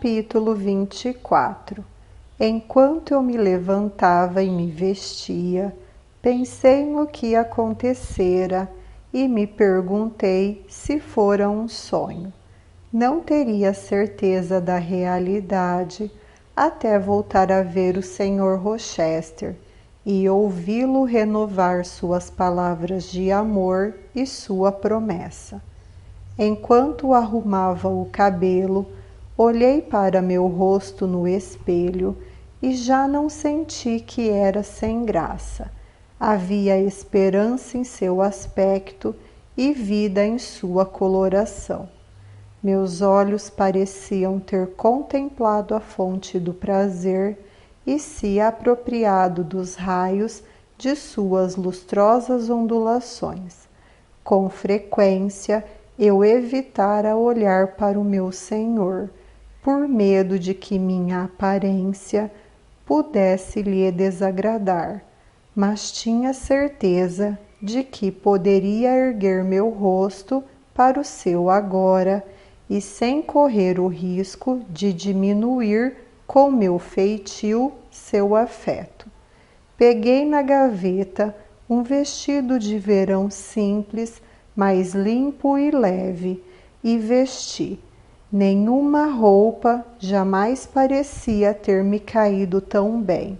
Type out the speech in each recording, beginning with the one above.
Capítulo 24. Enquanto eu me levantava e me vestia, pensei no que acontecera e me perguntei se fora um sonho. Não teria certeza da realidade até voltar a ver o Sr. Rochester e ouvi-lo renovar suas palavras de amor e sua promessa. Enquanto arrumava o cabelo, olhei para meu rosto no espelho e já não senti que era sem graça. Havia esperança em seu aspecto e vida em sua coloração. Meus olhos pareciam ter contemplado a fonte do prazer e se apropriado dos raios de suas lustrosas ondulações. Com frequência, eu evitara olhar para o meu Senhor, por medo de que minha aparência pudesse lhe desagradar, mas tinha certeza de que poderia erguer meu rosto para o seu agora e sem correr o risco de diminuir com meu feitio seu afeto. Peguei na gaveta um vestido de verão simples, mais limpo e leve, e vesti. Nenhuma roupa jamais parecia ter me caído tão bem,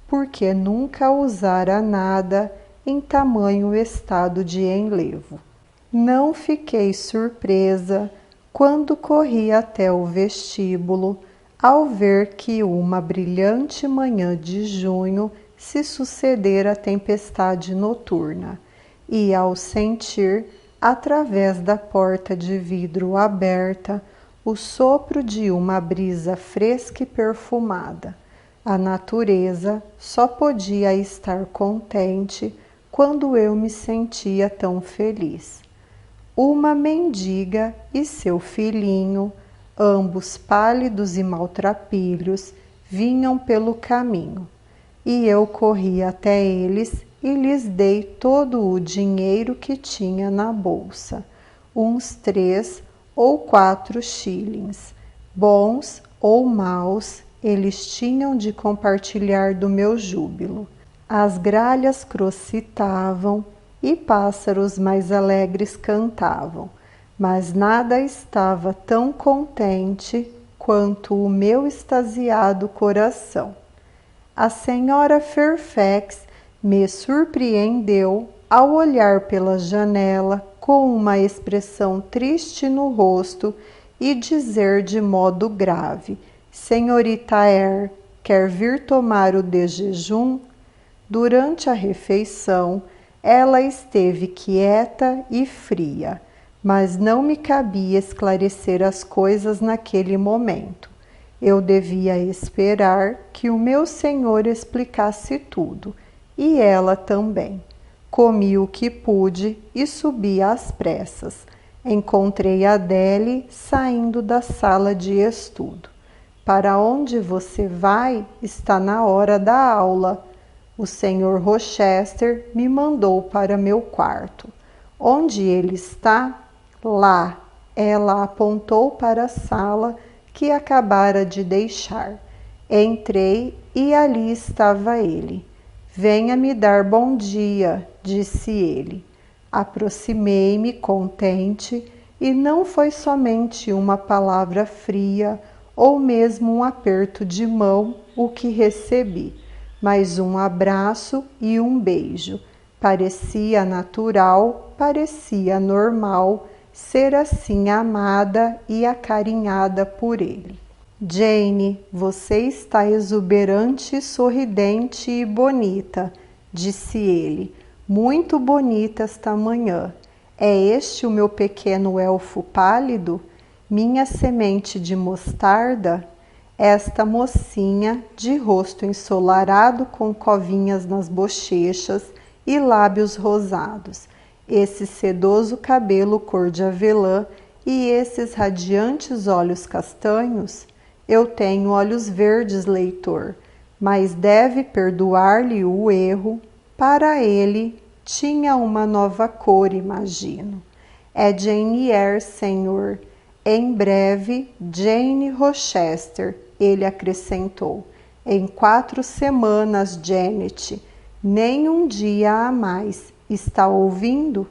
porque nunca usara nada em tamanho estado de enlevo. Não fiquei surpresa quando corri até o vestíbulo ao ver que uma brilhante manhã de junho se sucedera à tempestade noturna, e ao sentir, através da porta de vidro aberta, o sopro de uma brisa fresca e perfumada. A natureza só podia estar contente quando eu me sentia tão feliz. Uma mendiga e seu filhinho, ambos pálidos e maltrapilhos, vinham pelo caminho, e eu corri até eles e lhes dei todo o dinheiro que tinha na bolsa, uns 3 ou 4 shillings. Bons ou maus, eles tinham de compartilhar do meu júbilo. As gralhas crocitavam e pássaros mais alegres cantavam, mas nada estava tão contente quanto o meu extasiado coração. A senhora Fairfax me surpreendeu ao olhar pela janela com uma expressão triste no rosto e dizer de modo grave: "Senhorita Eyre, quer vir tomar o de jejum?" Durante a refeição, ela esteve quieta e fria, mas não me cabia esclarecer as coisas naquele momento. Eu devia esperar que o meu senhor explicasse tudo, e ela também. Comi o que pude e subi às pressas. Encontrei Adele saindo da sala de estudo. "Para onde você vai? Está na hora da aula. O Sr. Rochester me mandou para meu quarto." "Onde ele está?" "Lá." Ela apontou para a sala que acabara de deixar. Entrei e ali estava ele. "Venha me dar bom dia", disse ele. Aproximei-me contente e não foi somente uma palavra fria ou mesmo um aperto de mão o que recebi, mas um abraço e um beijo. Parecia natural, parecia normal ser assim amada e acarinhada por ele. "Jane, você está exuberante, sorridente e bonita", disse ele. "Muito bonita esta manhã. É este o meu pequeno elfo pálido? Minha semente de mostarda?" Esta mocinha, de rosto ensolarado com covinhas nas bochechas e lábios rosados, esse sedoso cabelo cor de avelã e esses radiantes olhos castanhos? Eu tenho olhos verdes, leitor, mas deve perdoar-lhe o erro. Para ele, tinha uma nova cor, imagino. É Jane Eyre, senhor. Em breve, Jane Rochester, ele acrescentou. Em 4 semanas, Janet, nem um dia a mais. Está ouvindo?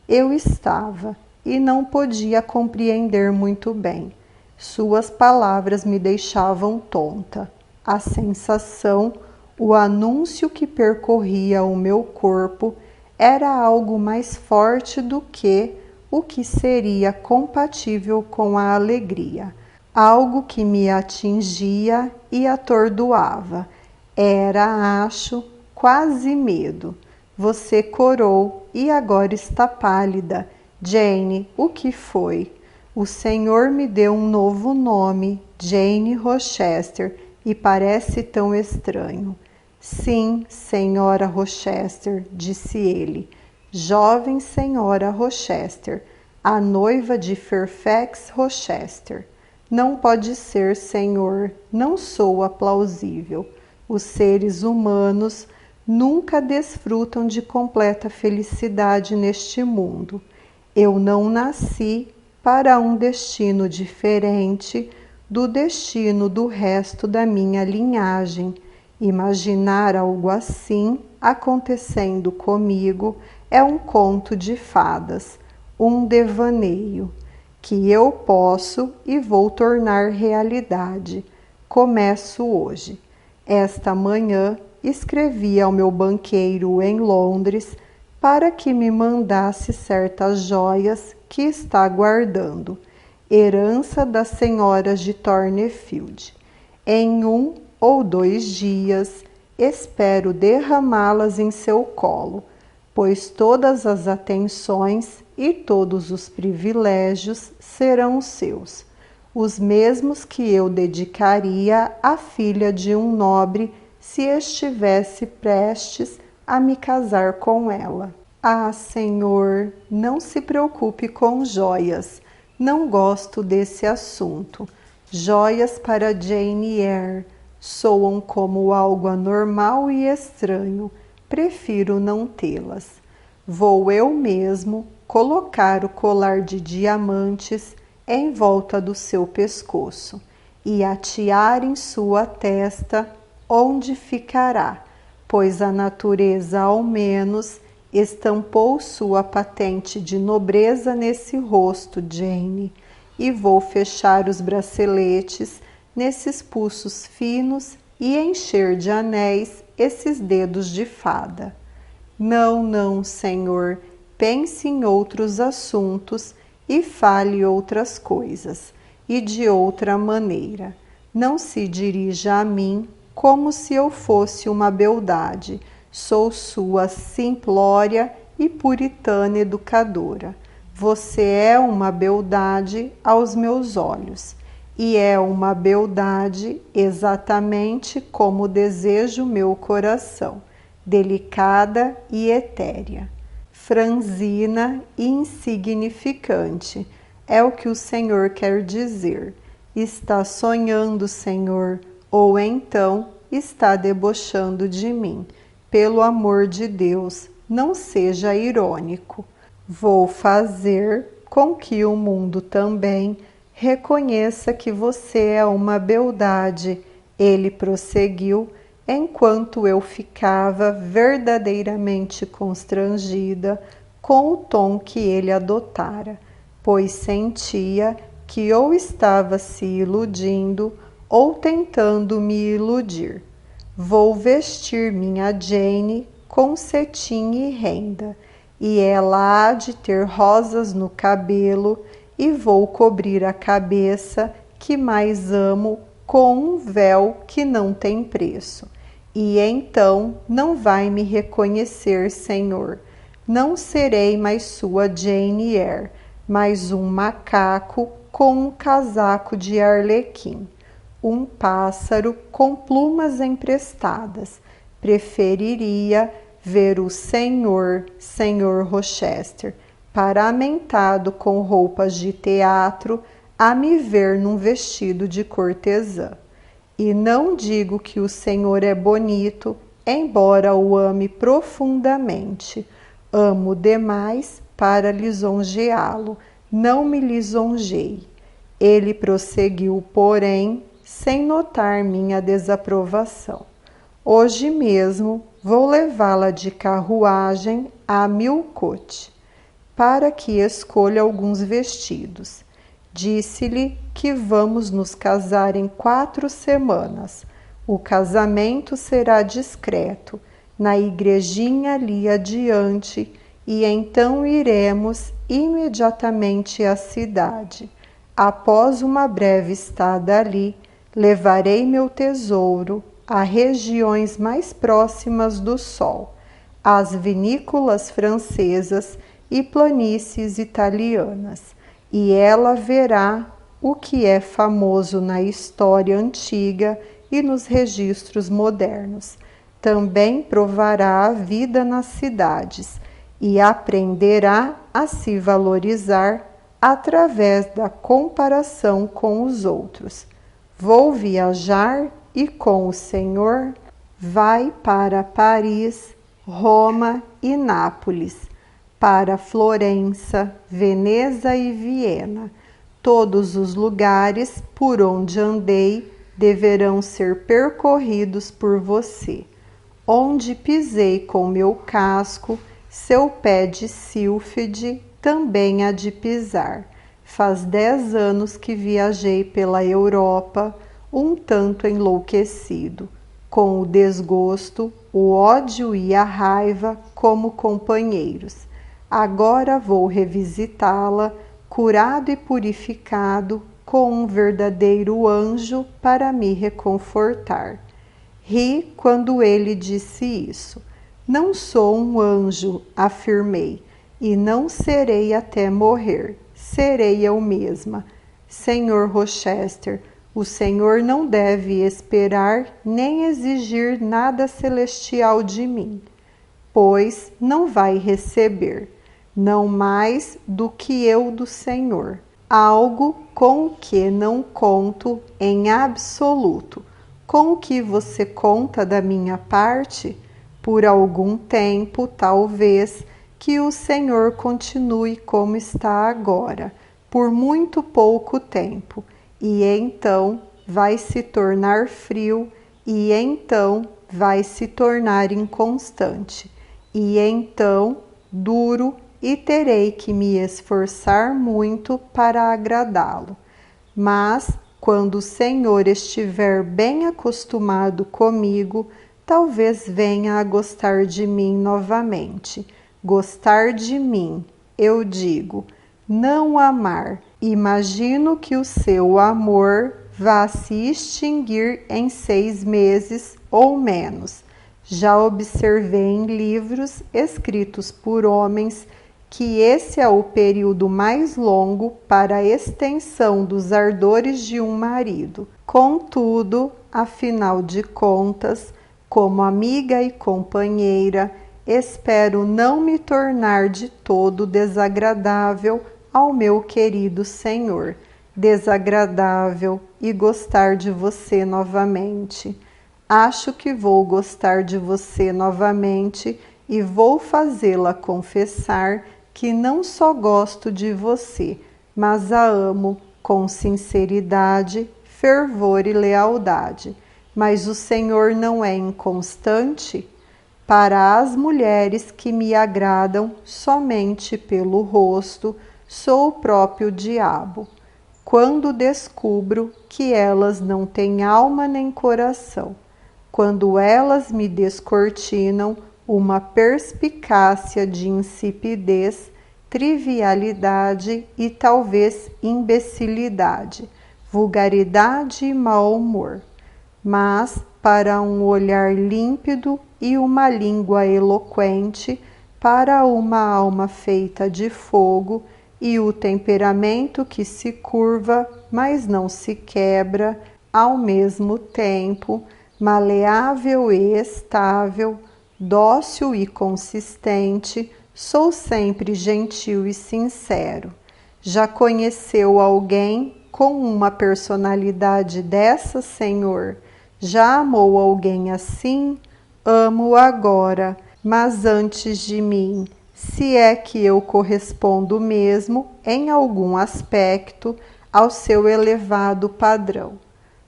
Eu estava e não podia compreender muito bem. Suas palavras me deixavam tonta. A sensação, o anúncio que percorria o meu corpo era algo mais forte do que o que seria compatível com a alegria. Algo que me atingia e atordoava. Era, acho, quase medo. Você corou e agora está pálida. Jane, o que foi? O Senhor me deu um novo nome, Jane Rochester, e parece tão estranho. Sim, senhora Rochester, disse ele. Jovem senhora Rochester, a noiva de Fairfax Rochester. Não pode ser, senhor, não sou plausível. Os seres humanos nunca desfrutam de completa felicidade neste mundo. Eu não nasci para um destino diferente do destino do resto da minha linhagem. Imaginar algo assim acontecendo comigo é um conto de fadas, um devaneio, que eu posso e vou tornar realidade. Começo hoje. Esta manhã escrevi ao meu banqueiro em Londres para que me mandasse certas joias que está guardando, herança das senhoras de Thornfield. Em 1 ou 2 dias espero derramá-las em seu colo, pois todas as atenções e todos os privilégios serão seus, os mesmos que eu dedicaria à filha de um nobre se estivesse prestes a me casar com ela. Ah, senhor, não se preocupe com joias. Não gosto desse assunto. Joias para Jane Eyre soam como algo anormal e estranho. Prefiro não tê-las. Vou eu mesmo colocar o colar de diamantes em volta do seu pescoço e atear em sua testa, onde ficará, pois a natureza ao menos estampou sua patente de nobreza nesse rosto, Jane, e vou fechar os braceletes nesses pulsos finos e encher de anéis esses dedos de fada. Não, não, senhor, pense em outros assuntos e fale outras coisas, e de outra maneira. Não se dirija a mim como se eu fosse uma beldade. Sou sua simplória e puritana educadora. Você é uma beldade aos meus olhos, e é uma beldade exatamente como deseja o meu coração, delicada e etérea, franzina e insignificante, é o que o Senhor quer dizer. Está sonhando, Senhor, ou então está debochando de mim. Pelo amor de Deus, não seja irônico. Vou fazer com que o mundo também reconheça que você é uma beldade, ele prosseguiu, enquanto eu ficava verdadeiramente constrangida com o tom que ele adotara, pois sentia que ou estava se iludindo ou tentando me iludir. Vou vestir minha Jane com cetim e renda, e ela há de ter rosas no cabelo, e vou cobrir a cabeça que mais amo com um véu que não tem preço. E então não vai me reconhecer, Senhor. Não serei mais sua Jane Eyre, mas um macaco com um casaco de arlequim, um pássaro com plumas emprestadas. Preferiria ver o Senhor Rochester, paramentado com roupas de teatro, a me ver num vestido de cortesã. E não digo que o Senhor é bonito, embora o ame profundamente. Amo demais para lisonjeá-lo. Não me lisonjeie. Ele prosseguiu, porém, sem notar minha desaprovação. Hoje mesmo vou levá-la de carruagem a Milcote, para que escolha alguns vestidos. Disse-lhe que vamos nos casar em 4 semanas. O casamento será discreto, na igrejinha ali adiante, e então iremos imediatamente à cidade. Após uma breve estada ali, levarei meu tesouro a regiões mais próximas do sol, às vinícolas francesas e planícies italianas, e ela verá o que é famoso na história antiga e nos registros modernos. Também provará a vida nas cidades e aprenderá a se valorizar através da comparação com os outros. Vou viajar e com o Senhor vai para Paris, Roma e Nápoles, para Florença, Veneza e Viena. Todos os lugares por onde andei deverão ser percorridos por você. Onde pisei com meu casco, seu pé de sílfide também há de pisar. Faz 10 anos que viajei pela Europa, um tanto enlouquecido, com o desgosto, o ódio e a raiva como companheiros. Agora vou revisitá-la, curado e purificado, com um verdadeiro anjo para me reconfortar. Ri quando ele disse isso. Não sou um anjo, afirmei, e não serei até morrer. Serei eu mesma. Senhor Rochester, o Senhor não deve esperar nem exigir nada celestial de mim, pois não vai receber, não mais do que eu do Senhor, algo com o que não conto em absoluto. Com o que você conta da minha parte? Por algum tempo, talvez, que o Senhor continue como está agora, por muito pouco tempo, e então vai se tornar frio, e então vai se tornar inconstante, e então duro, e terei que me esforçar muito para agradá-lo. Mas, quando o Senhor estiver bem acostumado comigo, talvez venha a gostar de mim novamente. Gostar de mim, eu digo, não amar. Imagino que o seu amor vá se extinguir em 6 meses ou menos. Já observei em livros escritos por homens que esse é o período mais longo para a extensão dos ardores de um marido. Contudo, afinal de contas, como amiga e companheira, espero não me tornar de todo desagradável ao meu querido Senhor, desagradável, e gostar de você novamente. Acho que vou gostar de você novamente e vou fazê-la confessar que não só gosto de você, mas a amo com sinceridade, fervor e lealdade. Mas o Senhor não é inconstante? Para as mulheres que me agradam somente pelo rosto, sou o próprio diabo. Quando descubro que elas não têm alma nem coração, quando elas me descortinam uma perspicácia de insipidez, trivialidade e talvez imbecilidade, vulgaridade e mau humor. Mas, para um olhar límpido e uma língua eloquente, para uma alma feita de fogo e o temperamento que se curva, mas não se quebra, ao mesmo tempo, maleável e estável, dócil e consistente, sou sempre gentil e sincero. Já conheceu alguém com uma personalidade dessa, Senhor? Já amou alguém assim? Amo agora, mas antes de mim, se é que eu correspondo mesmo em algum aspecto ao seu elevado padrão.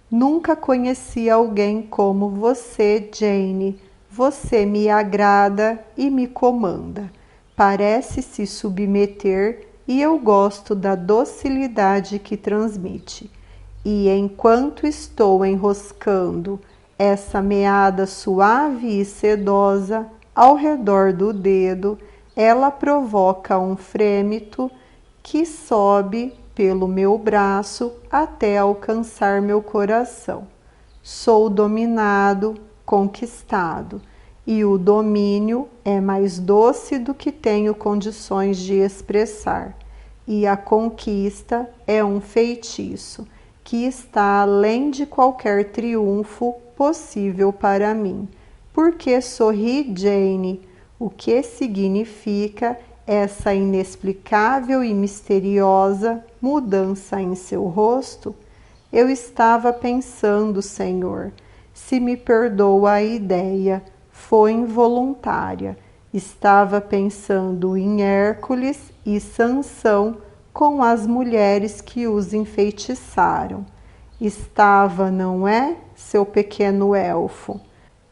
Nunca conheci alguém como você, Jane. Você me agrada e me comanda. Parece se submeter e eu gosto da docilidade que transmite. E enquanto estou enroscando essa meada suave e sedosa ao redor do dedo, ela provoca um frêmito que sobe pelo meu braço até alcançar meu coração. Sou dominado, conquistado, e o domínio é mais doce do que tenho condições de expressar, e a conquista é um feitiço que está além de qualquer triunfo possível para mim. Porque sorri, Jane? O que significa essa inexplicável e misteriosa mudança em seu rosto? Eu estava pensando, Senhor, se me perdoa a ideia, foi involuntária. Estava pensando em Hércules e Sansão com as mulheres que os enfeitiçaram. Estava, não é, seu pequeno elfo?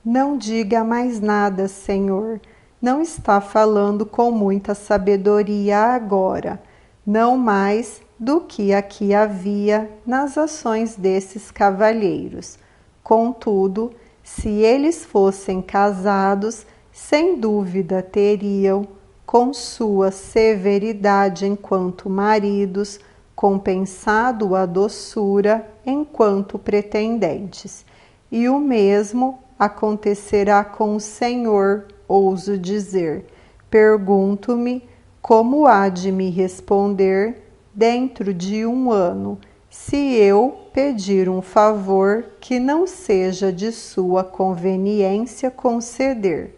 Não diga mais nada, Senhor. Não está falando com muita sabedoria agora, não mais do que aqui havia nas ações desses cavalheiros. Contudo, se eles fossem casados, sem dúvida teriam, com sua severidade enquanto maridos, compensado a doçura enquanto pretendentes. E o mesmo acontecerá com o Senhor, ouso dizer. Pergunto-me como há de me responder dentro de 1 ano, se eu pedir um favor que não seja de sua conveniência conceder.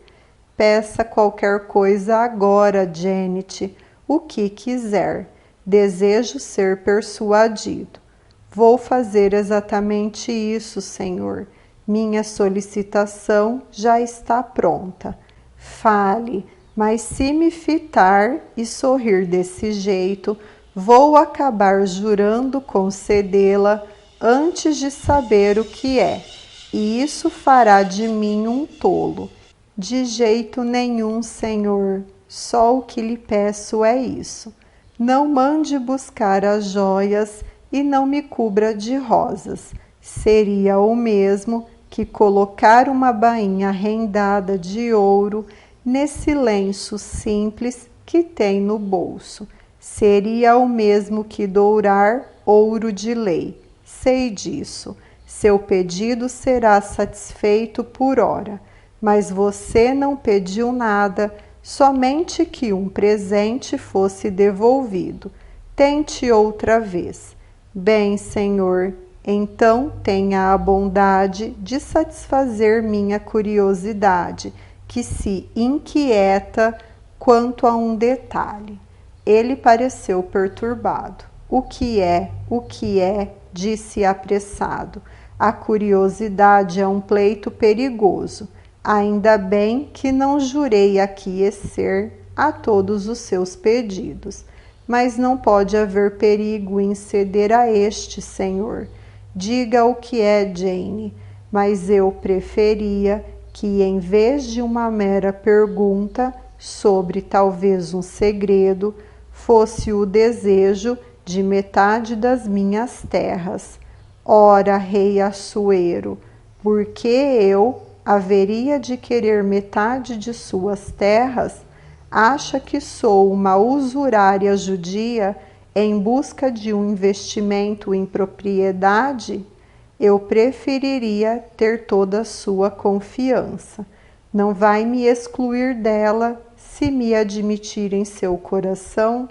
Peça qualquer coisa agora, Janet, o que quiser. Desejo ser persuadido. Vou fazer exatamente isso, Senhor. Minha solicitação já está pronta. Fale, mas se me fitar e sorrir desse jeito, vou acabar jurando concedê-la antes de saber o que é, e isso fará de mim um tolo. De jeito nenhum, Senhor, só o que lhe peço é isso. Não mande buscar as joias e não me cubra de rosas. Seria o mesmo que colocar uma bainha rendada de ouro nesse lenço simples que tem no bolso. Seria o mesmo que dourar ouro de lei. Sei disso. Seu pedido será satisfeito por ora. Mas você não pediu nada, somente que um presente fosse devolvido. Tente outra vez. Bem, Senhor, então tenha a bondade de satisfazer minha curiosidade, que se inquieta quanto a um detalhe. Ele pareceu perturbado. O que é? Disse apressado. A curiosidade é um pleito perigoso. Ainda bem que não jurei aquecer a todos os seus pedidos. Mas não pode haver perigo em ceder a este, Senhor. Diga o que é, Jane, mas eu preferia que, em vez de uma mera pergunta sobre talvez um segredo, fosse o desejo de metade das minhas terras. Ora, rei Assuero, por que eu haveria de querer metade de suas terras? Acha que sou uma usurária judia em busca de um investimento em propriedade? Eu preferiria ter toda a sua confiança. Não vai me excluir dela se me admitir em seu coração?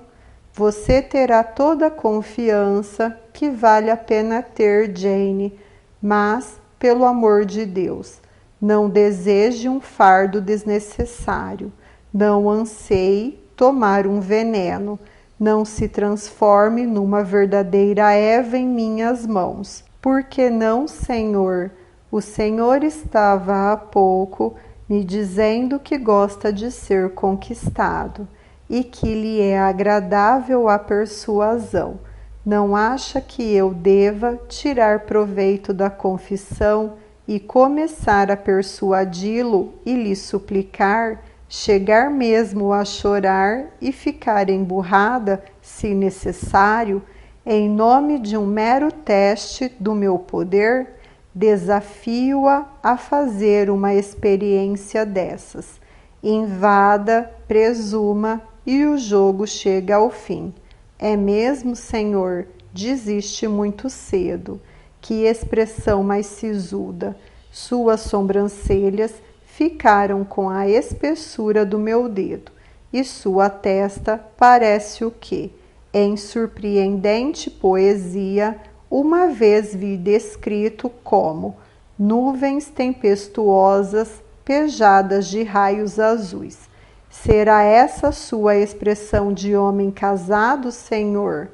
Você terá toda a confiança que vale a pena ter, Jane, mas, pelo amor de Deus, não deseje um fardo desnecessário. Não anseie tomar um veneno. Não se transforme numa verdadeira Eva em minhas mãos. Por que não, Senhor? O Senhor estava há pouco me dizendo que gosta de ser conquistado e que lhe é agradável a persuasão. Não acha que eu deva tirar proveito da confissão e começar a persuadi-lo e lhe suplicar, chegar mesmo a chorar e ficar emburrada, se necessário, em nome de um mero teste do meu poder? Desafio-a a fazer uma experiência dessas. Invada, presuma e o jogo chega ao fim. É mesmo, Senhor, desiste muito cedo. Que expressão mais sisuda! Suas sobrancelhas ficaram com a espessura do meu dedo, e sua testa parece o que, em surpreendente poesia, uma vez vi descrito como nuvens tempestuosas pejadas de raios azuis. Será essa sua expressão de homem casado, Senhor?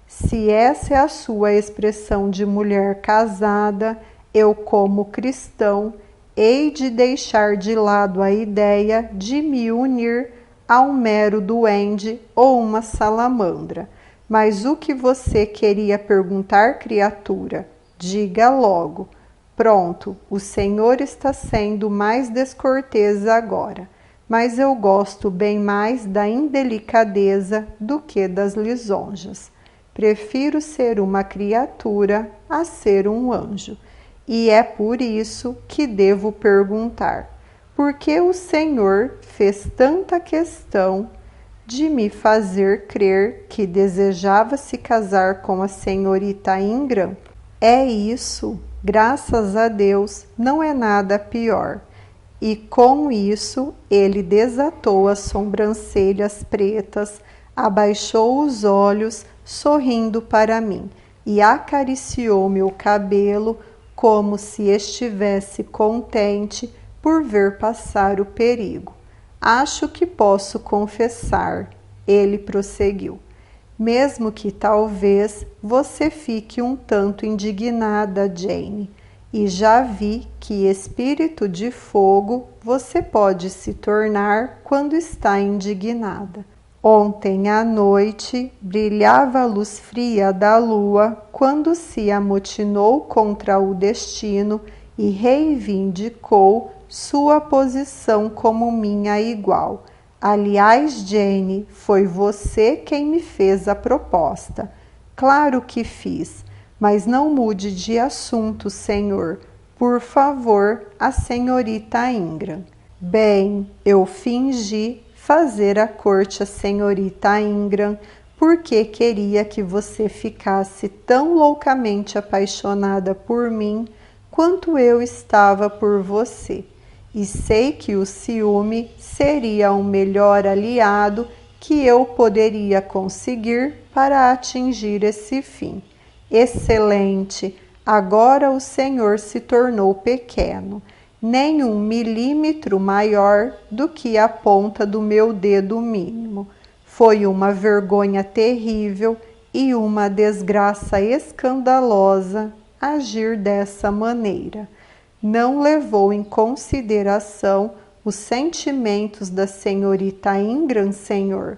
Se essa é a sua expressão de mulher casada, eu, como cristão, hei de deixar de lado a ideia de me unir a um mero duende ou uma salamandra. Mas o que você queria perguntar, criatura? Diga logo. Pronto, o Senhor está sendo mais descortês agora, mas eu gosto bem mais da indelicadeza do que das lisonjas. Prefiro ser uma criatura a ser um anjo. E é por isso que devo perguntar: por que o Senhor fez tanta questão de me fazer crer que desejava se casar com a senhorita Ingram? É isso, graças a Deus, não é nada pior. E com isso ele desatou as sobrancelhas pretas, abaixou os olhos, sorrindo para mim, e acariciou meu cabelo como se estivesse contente por ver passar o perigo. Acho que posso confessar, ele prosseguiu, mesmo que talvez você fique um tanto indignada, Jane, e já vi que espírito de fogo você pode se tornar quando está indignada. Ontem à noite brilhava a luz fria da lua quando se amotinou contra o destino e reivindicou sua posição como minha igual. Aliás, Jane, foi você quem me fez a proposta. Claro que fiz, mas não mude de assunto, senhor. Por favor, a senhorita Ingram. Bem, eu fingi fazer a corte à senhorita Ingram porque queria que você ficasse tão loucamente apaixonada por mim quanto eu estava por você. E sei que o ciúme seria o melhor aliado que eu poderia conseguir para atingir esse fim. Excelente! Agora o Senhor se tornou pequeno, nem 1 milímetro maior do que a ponta do meu dedo mínimo. Foi uma vergonha terrível e uma desgraça escandalosa agir dessa maneira. Não levou em consideração os sentimentos da senhorita Ingram, senhor.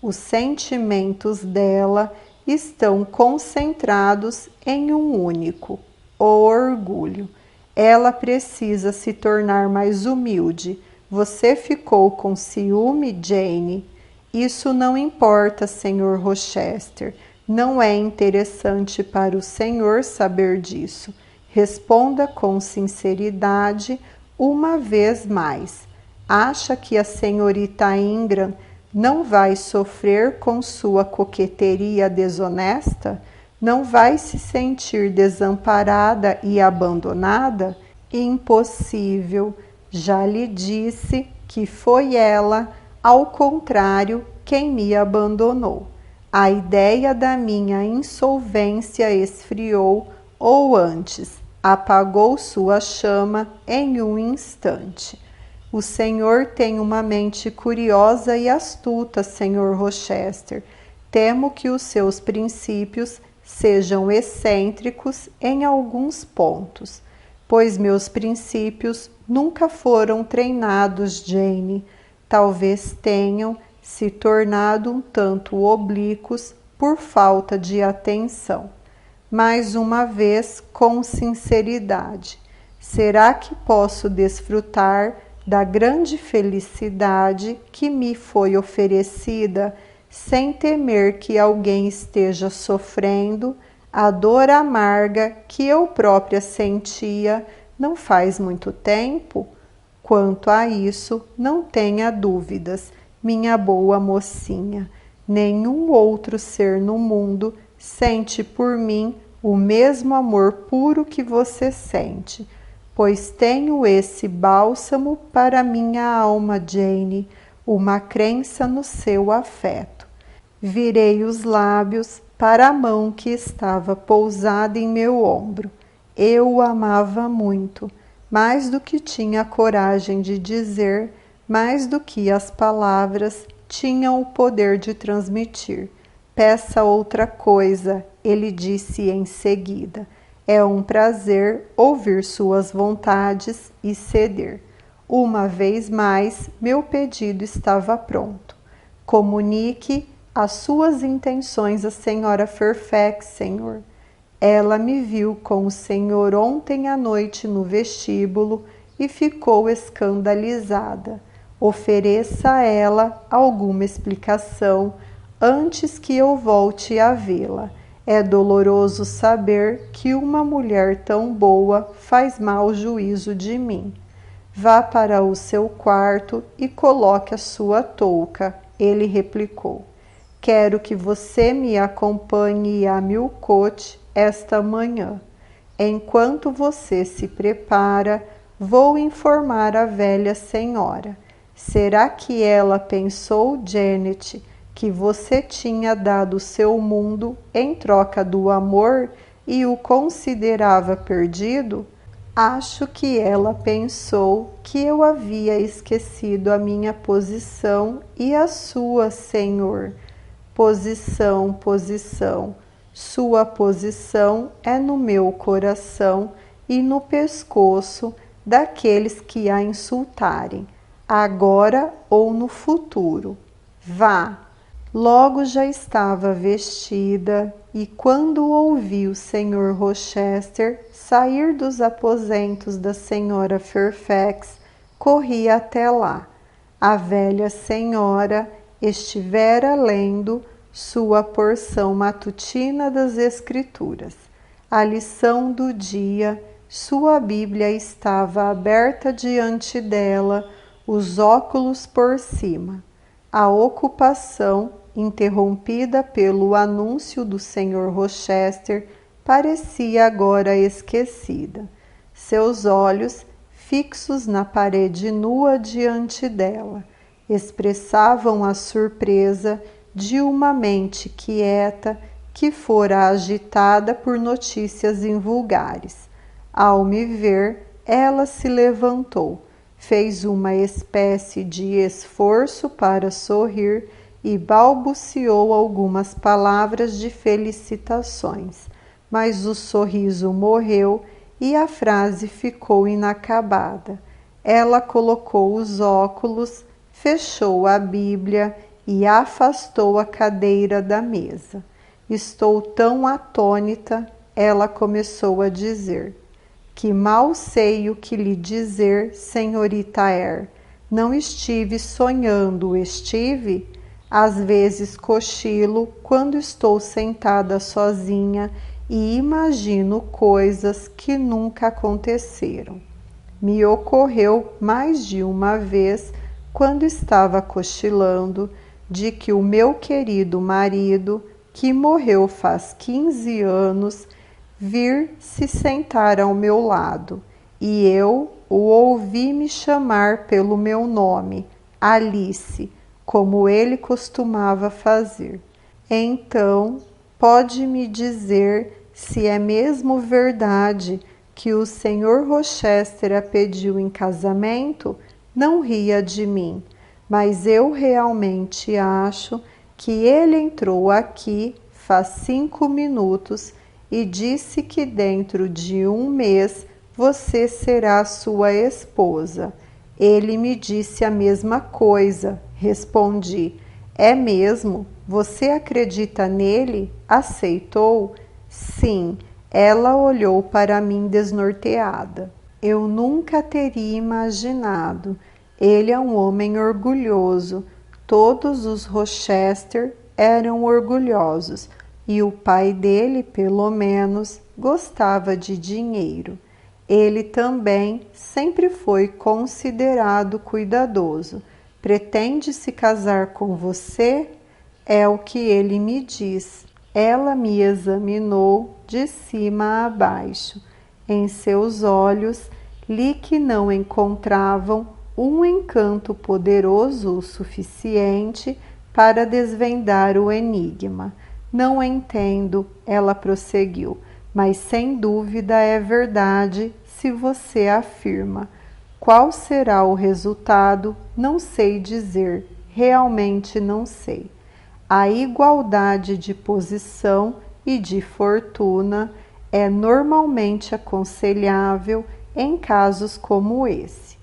Os sentimentos dela estão concentrados em um único, o orgulho. Ela precisa se tornar mais humilde. Você ficou com ciúme, Jane? Isso não importa, Sr. Rochester. Não é interessante para o senhor saber disso. Responda com sinceridade uma vez mais. Acha que a senhorita Ingram não vai sofrer com sua coqueteria desonesta? Não vai se sentir desamparada e abandonada? Impossível. Já lhe disse que foi ela, ao contrário, quem me abandonou. A ideia da minha insolvência esfriou, ou antes, apagou sua chama em um instante. O senhor tem uma mente curiosa e astuta, Sr. Rochester. Temo que os seus princípios sejam excêntricos em alguns pontos, pois meus princípios nunca foram treinados, Jane. Talvez tenham se tornado um tanto oblíquos por falta de atenção. Mais uma vez, com sinceridade, será que posso desfrutar da grande felicidade que me foi oferecida sem temer que alguém esteja sofrendo a dor amarga que eu própria sentia não faz muito tempo? Quanto a isso, não tenha dúvidas, minha boa mocinha. Nenhum outro ser no mundo sente por mim o mesmo amor puro que você sente, pois tenho esse bálsamo para minha alma, Jane, uma crença no seu afeto. Virei os lábios para a mão que estava pousada em meu ombro. Eu o amava muito, mais do que tinha coragem de dizer, mais do que as palavras tinham o poder de transmitir. Peça outra coisa, ele disse em seguida. É um prazer ouvir suas vontades e ceder. Uma vez mais, meu pedido estava pronto. Comunique as suas intenções à senhora Fairfax, senhor. Ela me viu com o senhor ontem à noite no vestíbulo e ficou escandalizada. Ofereça a ela alguma explicação antes que eu volte a vê-la. É doloroso saber que uma mulher tão boa faz mau juízo de mim. Vá para o seu quarto e coloque a sua touca, ele replicou. Quero que você me acompanhe a Millcote esta manhã. Enquanto você se prepara, vou informar a velha senhora. Será que ela pensou, Janet, que você tinha dado o seu mundo em troca do amor e o considerava perdido? Acho que ela pensou que eu havia esquecido a minha posição e a sua, senhor. Posição, posição. Sua posição é no meu coração e no pescoço daqueles que a insultarem, agora ou no futuro. Vá! Logo já estava vestida e quando ouvi o Sr. Rochester sair dos aposentos da senhora Fairfax, corri até lá. A velha senhora estivera lendo sua porção matutina das Escrituras. A lição do dia, sua Bíblia estava aberta diante dela, os óculos por cima. A ocupação, interrompida pelo anúncio do Sr. Rochester, parecia agora esquecida. Seus olhos, fixos na parede nua diante dela, expressavam a surpresa de uma mente quieta que fora agitada por notícias invulgares. Ao me ver, ela se levantou, fez uma espécie de esforço para sorrir e balbuciou algumas palavras de felicitações, mas o sorriso morreu e a frase ficou inacabada. Ela colocou os óculos, fechou a Bíblia e afastou a cadeira da mesa. Estou tão atônita, ela começou a dizer, que mal sei o que lhe dizer, senhorita Eyre. Não estive sonhando, estive? Às vezes cochilo quando estou sentada sozinha e imagino coisas que nunca aconteceram. Me ocorreu mais de uma vez, quando estava cochilando, de que o meu querido marido, que morreu faz 15 anos, vir se sentar ao meu lado, e eu o ouvi me chamar pelo meu nome, Alice, como ele costumava fazer. Então, pode me dizer se é mesmo verdade que o Sr. Rochester a pediu em casamento? Não ria de mim, mas eu realmente acho que ele entrou aqui faz 5 minutos e disse que dentro de 1 mês você será sua esposa. Ele me disse a mesma coisa, respondi. É mesmo? Você acredita nele? Aceitou? Sim, ela olhou para mim desnorteada. Eu nunca teria imaginado. Ele é um homem orgulhoso. Todos os Rochester eram orgulhosos e o pai dele, pelo menos, gostava de dinheiro. Ele também sempre foi considerado cuidadoso. Pretende se casar com você? É o que ele me diz. Ela me examinou de cima a baixo. Em seus olhos, li que não encontravam um encanto poderoso o suficiente para desvendar o enigma. Não entendo, ela prosseguiu, mas sem dúvida é verdade se você afirma. Qual será o resultado? Não sei dizer, realmente não sei. A igualdade de posição e de fortuna é normalmente aconselhável em casos como esse.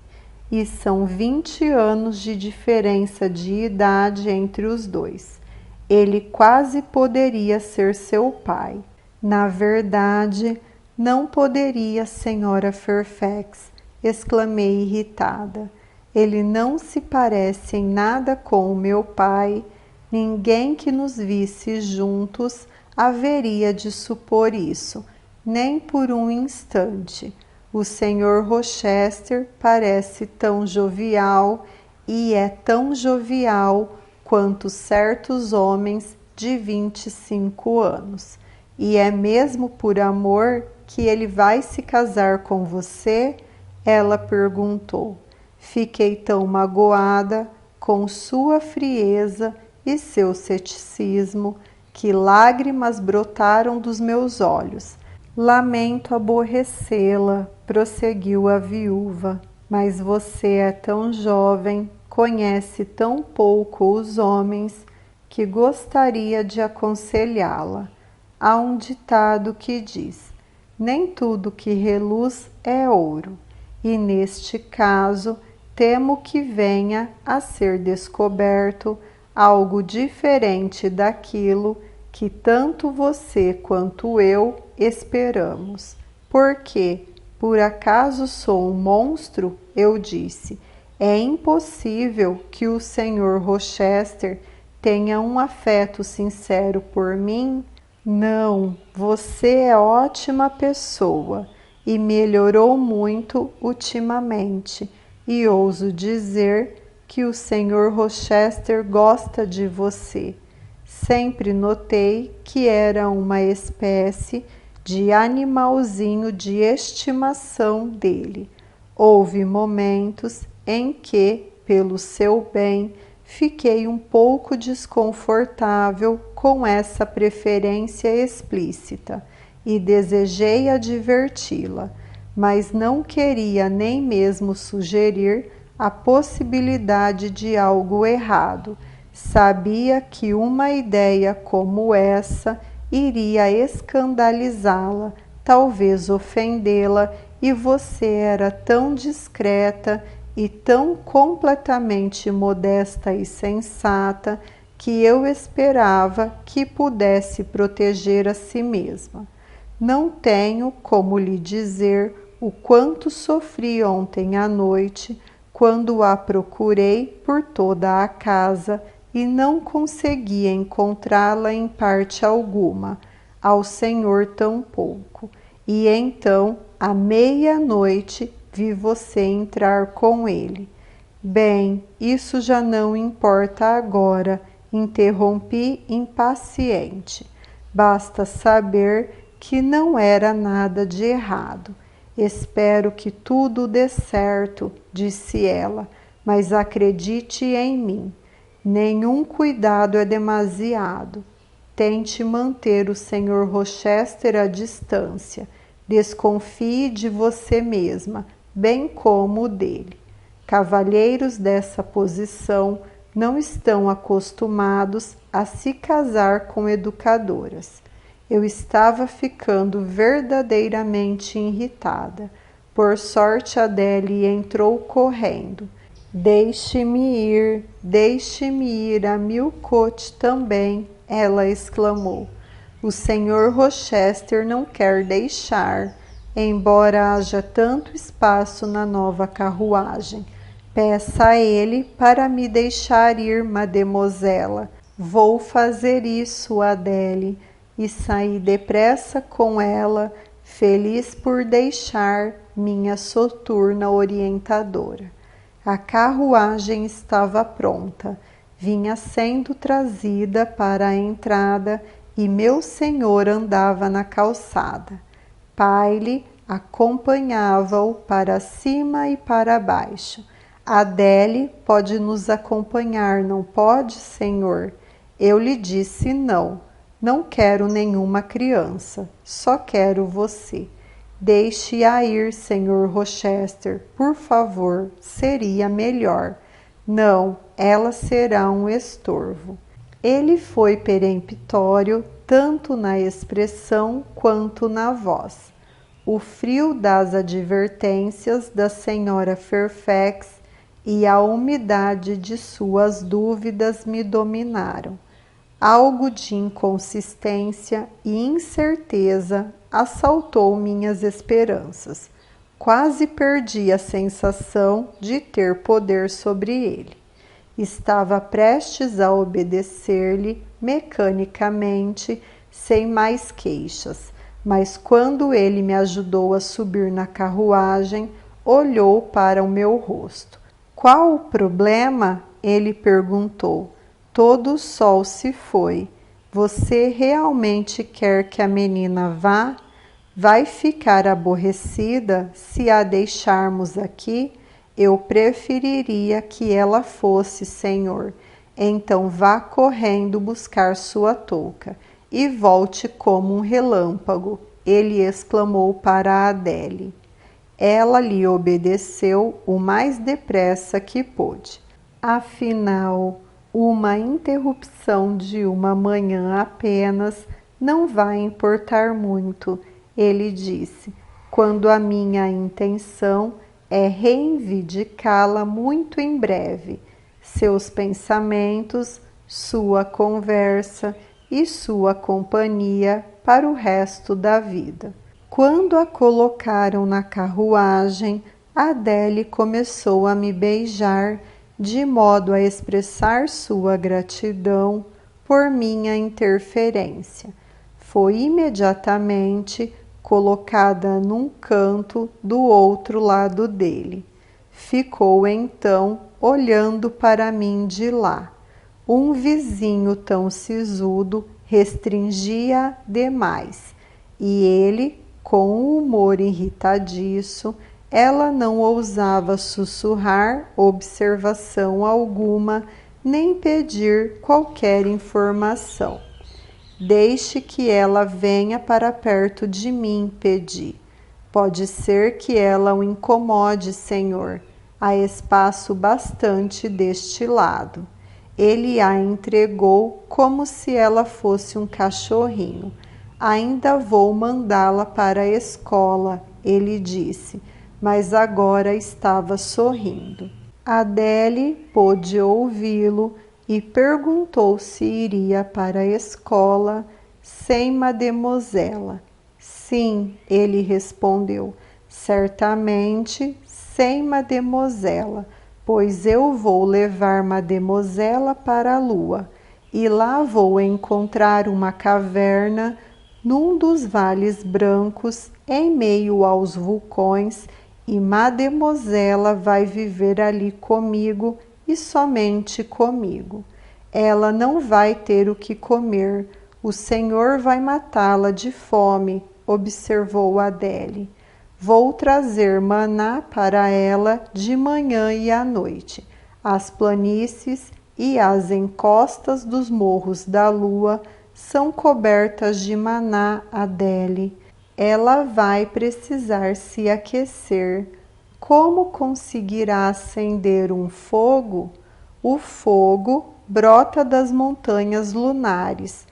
E são 20 anos de diferença de idade entre os dois. Ele quase poderia ser seu pai. Na verdade, não poderia, senhora Fairfax, exclamei irritada. Ele não se parece em nada com o meu pai. Ninguém que nos visse juntos haveria de supor isso, nem por um instante. O Sr. Rochester parece tão jovial e é tão jovial quanto certos homens de 25 anos. E é mesmo por amor que ele vai se casar com você? Ela perguntou. Fiquei tão magoada com sua frieza e seu ceticismo que lágrimas brotaram dos meus olhos. Lamento aborrecê-la, prosseguiu a viúva, mas você é tão jovem, conhece tão pouco os homens, que gostaria de aconselhá-la. Há um ditado que diz: nem tudo que reluz é ouro, e neste caso temo que venha a ser descoberto algo diferente daquilo que tanto você quanto eu esperamos. Porque, por acaso sou um monstro? Eu disse. É impossível que o Sr. Rochester tenha um afeto sincero por mim? Não, você é ótima pessoa e melhorou muito ultimamente, e ouso dizer que o Sr. Rochester gosta de você. Sempre notei que era uma espécie de animalzinho de estimação dele. Houve momentos em que, pelo seu bem, fiquei um pouco desconfortável com essa preferência explícita e desejei adverti-la, mas não queria nem mesmo sugerir a possibilidade de algo errado. Sabia que uma ideia como essa iria escandalizá-la, talvez ofendê-la, e você era tão discreta e tão completamente modesta e sensata que eu esperava que pudesse proteger a si mesma. Não tenho como lhe dizer o quanto sofri ontem à noite quando a procurei por toda a casa e não consegui encontrá-la em parte alguma, ao senhor tampouco. E então, à meia-noite, vi você entrar com ele. Bem, isso já não importa agora, interrompi impaciente. Basta saber que não era nada de errado. Espero que tudo dê certo, disse ela, mas acredite em mim. Nenhum cuidado é demasiado. Tente manter o Sr. Rochester à distância. Desconfie de você mesma, bem como dele. Cavalheiros dessa posição não estão acostumados a se casar com educadoras. Eu estava ficando verdadeiramente irritada. Por sorte, Adele entrou correndo. deixe-me ir a Millcote também, ela exclamou. O Sr. Rochester não quer deixar, embora haja tanto espaço na nova carruagem. Peça a ele para me deixar ir, mademoiselle. Vou fazer isso, Adele, e saí depressa com ela, feliz por deixar minha soturna orientadora. A carruagem estava pronta, vinha sendo trazida para a entrada e meu senhor andava na calçada. Pyle acompanhava-o para cima e para baixo. Adele pode nos acompanhar, não pode, senhor? Eu lhe disse não. Não quero nenhuma criança, só quero você. Deixe-a ir, Sr. Rochester, por favor, seria melhor. Não, ela será um estorvo. Ele foi peremptório tanto na expressão quanto na voz. O frio das advertências da senhora Fairfax e a umidade de suas dúvidas me dominaram. Algo de inconsistência e incerteza assaltou minhas esperanças. Quase perdi a sensação de ter poder sobre ele. Estava prestes a obedecer-lhe mecanicamente, sem mais queixas, mas quando ele me ajudou a subir na carruagem, olhou para o meu rosto. Qual o problema? Ele perguntou. Todo o sol se foi. Você realmente quer que a menina vá? Vai ficar aborrecida se a deixarmos aqui? Eu preferiria que ela fosse, senhor. Então vá correndo buscar sua touca e volte como um relâmpago, ele exclamou para Adele. Ela lhe obedeceu o mais depressa que pôde. Afinal, uma interrupção de uma manhã apenas não vai importar muito, ele disse, quando a minha intenção é reivindicá-la muito em breve. Seus pensamentos, sua conversa e sua companhia para o resto da vida. Quando a colocaram na carruagem, Adele começou a me beijar, de modo a expressar sua gratidão por minha interferência. Foi imediatamente colocada num canto do outro lado dele. Ficou então olhando para mim de lá. Um vizinho tão sisudo restringia demais, e ele, com o humor irritadiço, ela não ousava sussurrar observação alguma, nem pedir qualquer informação. Deixe que ela venha para perto de mim, pedi. Pode ser que ela o incomode, senhor. Há espaço bastante deste lado. Ele a entregou como se ela fosse um cachorrinho. Ainda vou mandá-la para a escola, ele disse, mas agora estava sorrindo. Adele pôde ouvi-lo e perguntou se iria para a escola sem mademoiselle. Sim, ele respondeu, certamente sem mademoiselle, pois eu vou levar mademoiselle para a lua, e lá vou encontrar uma caverna num dos vales brancos, em meio aos vulcões, e mademoiselle vai viver ali comigo e somente comigo. Ela não vai ter o que comer, o senhor vai matá-la de fome, observou Adele. Vou trazer maná para ela de manhã e à noite. As planícies e as encostas dos morros da lua são cobertas de maná, Adele. Ela vai precisar se aquecer. Como conseguirá acender um fogo? O fogo brota das montanhas lunares.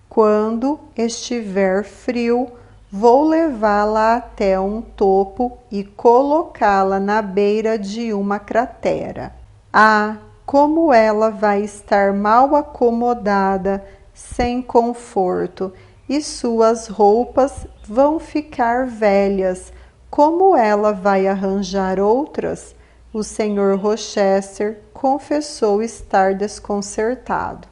Quando estiver frio, vou levá-la até um topo e colocá-la na beira de uma cratera. Ah, como ela vai estar mal acomodada, sem conforto, e suas roupas vão ficar velhas. Como ela vai arranjar outras? O Sr. Rochester confessou estar desconcertado.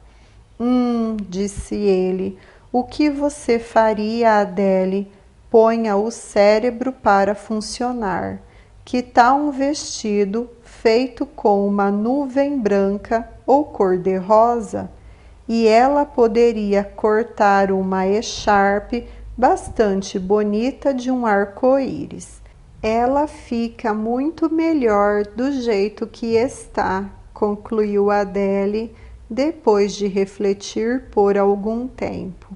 Disse ele, o que você faria, Adele? Ponha o cérebro para funcionar. Que tal um vestido feito com uma nuvem branca ou cor-de-rosa? E ela poderia cortar uma echarpe bastante bonita de um arco-íris. Ela fica muito melhor do jeito que está, concluiu Adele, depois de refletir por algum tempo.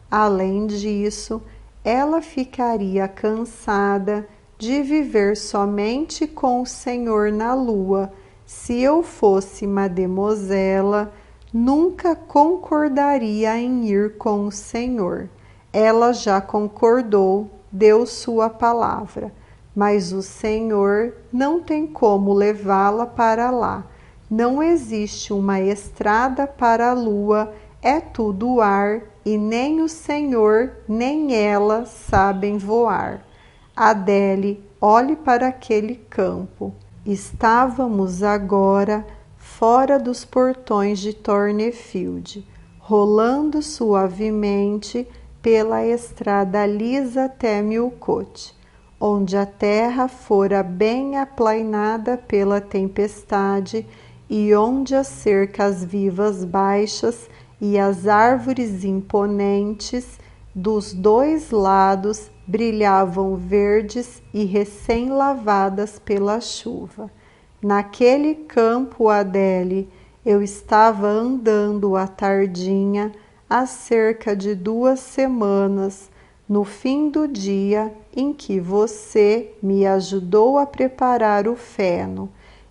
Além disso, ela ficaria cansada de viver somente com o Senhor na lua. Se eu fosse Mademosela, nunca concordaria em ir com o Senhor. Ela já concordou, deu sua palavra, mas o Senhor não tem como levá-la para lá. Não existe uma estrada para a lua, é tudo ar, e nem o Senhor nem ela sabem voar. Adele, olhe para aquele campo. Estávamos agora fora dos portões de Thornefield, rolando suavemente pela estrada lisa até Millcote, onde a terra fora bem aplainada pela tempestade e onde as cercas vivas baixas e as árvores imponentes dos dois lados brilhavam verdes e recém-lavadas pela chuva. Naquele campo, Adele, eu estava andando à tardinha há cerca de 2 semanas, no fim do dia em que você me ajudou a preparar o feno,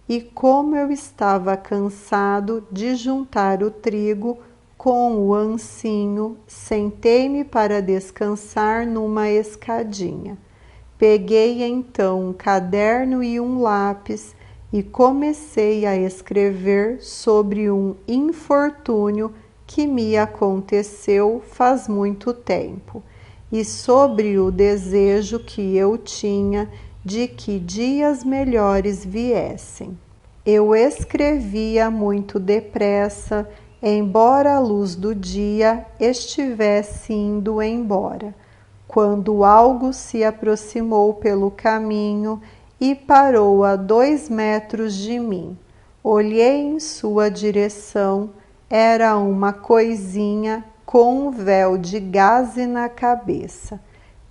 e como eu estava cansado de juntar o trigo com o ancinho, sentei-me para descansar numa escadinha. Peguei então um caderno e um lápis e comecei a escrever sobre um infortúnio que me aconteceu faz muito tempo e sobre o desejo que eu tinha de que dias melhores viessem. Eu escrevia muito depressa, embora a luz do dia estivesse indo embora, quando algo se aproximou pelo caminho e parou a 2 metros de mim. Olhei em sua direção, era uma coisinha com um véu de gaze na cabeça.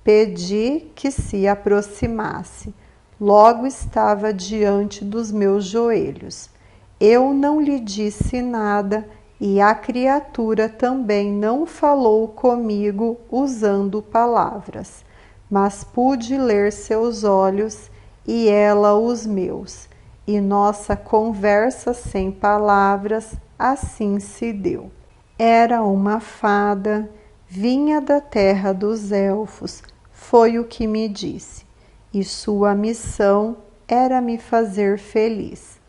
Pedi que se aproximasse. Logo estava diante dos meus joelhos. Eu não lhe disse nada e a criatura também não falou comigo usando palavras, mas pude ler seus olhos e ela os meus, e nossa conversa sem palavras assim se deu. Era uma fada, vinha da terra dos elfos, foi o que me disse, e sua missão era me fazer feliz.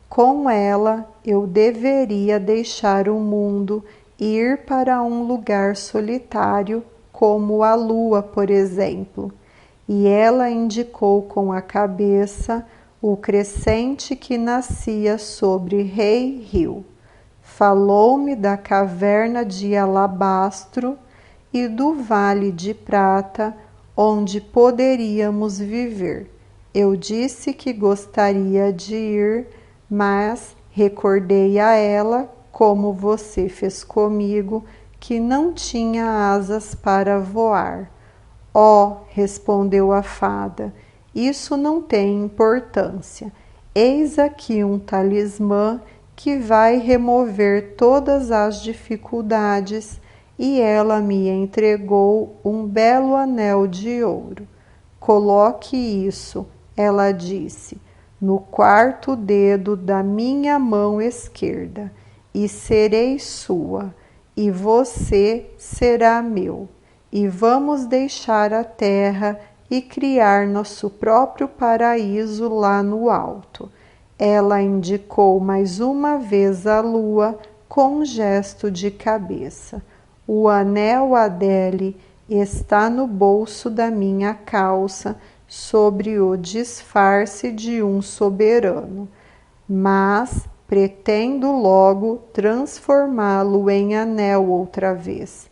Com ela, eu deveria deixar o mundo e ir para um lugar solitário, como a lua, por exemplo. E ela indicou com a cabeça o crescente que nascia sobre Hay Hill. Falou-me da caverna de alabastro e do vale de prata, onde poderíamos viver. Eu disse que gostaria de ir, mas recordei a ela, como você fez comigo, que não tinha asas para voar. Oh, respondeu a fada, isso não tem importância. Eis aqui um talismã que vai remover todas as dificuldades, e ela me entregou um belo anel de ouro. Coloque isso, ela disse, no 4º dedo da minha mão esquerda, e serei sua, e você será meu, e vamos deixar a terra e criar nosso próprio paraíso lá no alto. Ela indicou mais uma vez a lua com um gesto de cabeça. O anel, Adele, está no bolso da minha calça, sobre o disfarce de um soberano, mas pretendo logo transformá-lo em anel outra vez.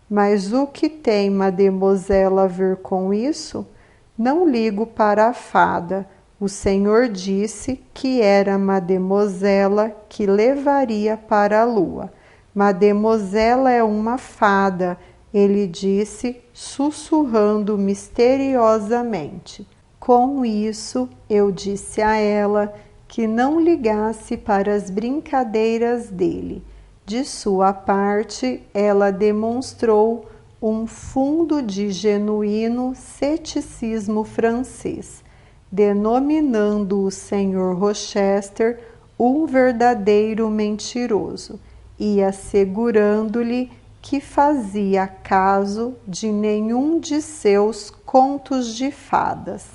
Mas o que tem Mademoiselle a ver com isso? Não ligo para a fada. O senhor disse que era Mademoiselle que levaria para a lua. Mademoiselle é uma fada, ele disse, sussurrando misteriosamente. Com isso, eu disse a ela que não ligasse para as brincadeiras dele. De sua parte, ela demonstrou um fundo de genuíno ceticismo francês, denominando o Sr. Rochester um verdadeiro mentiroso e assegurando-lhe que fazia caso de nenhum de seus contos de fadas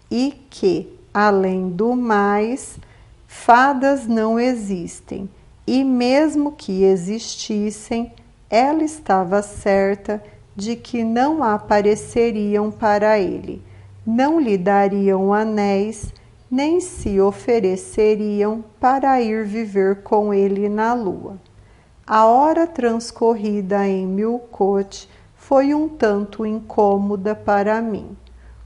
e que, além do mais, fadas não existem, e mesmo que existissem, ela estava certa de que não apareceriam para ele, não lhe dariam anéis, nem se ofereceriam para ir viver com ele na lua. A hora transcorrida em Millcote foi um tanto incômoda para mim.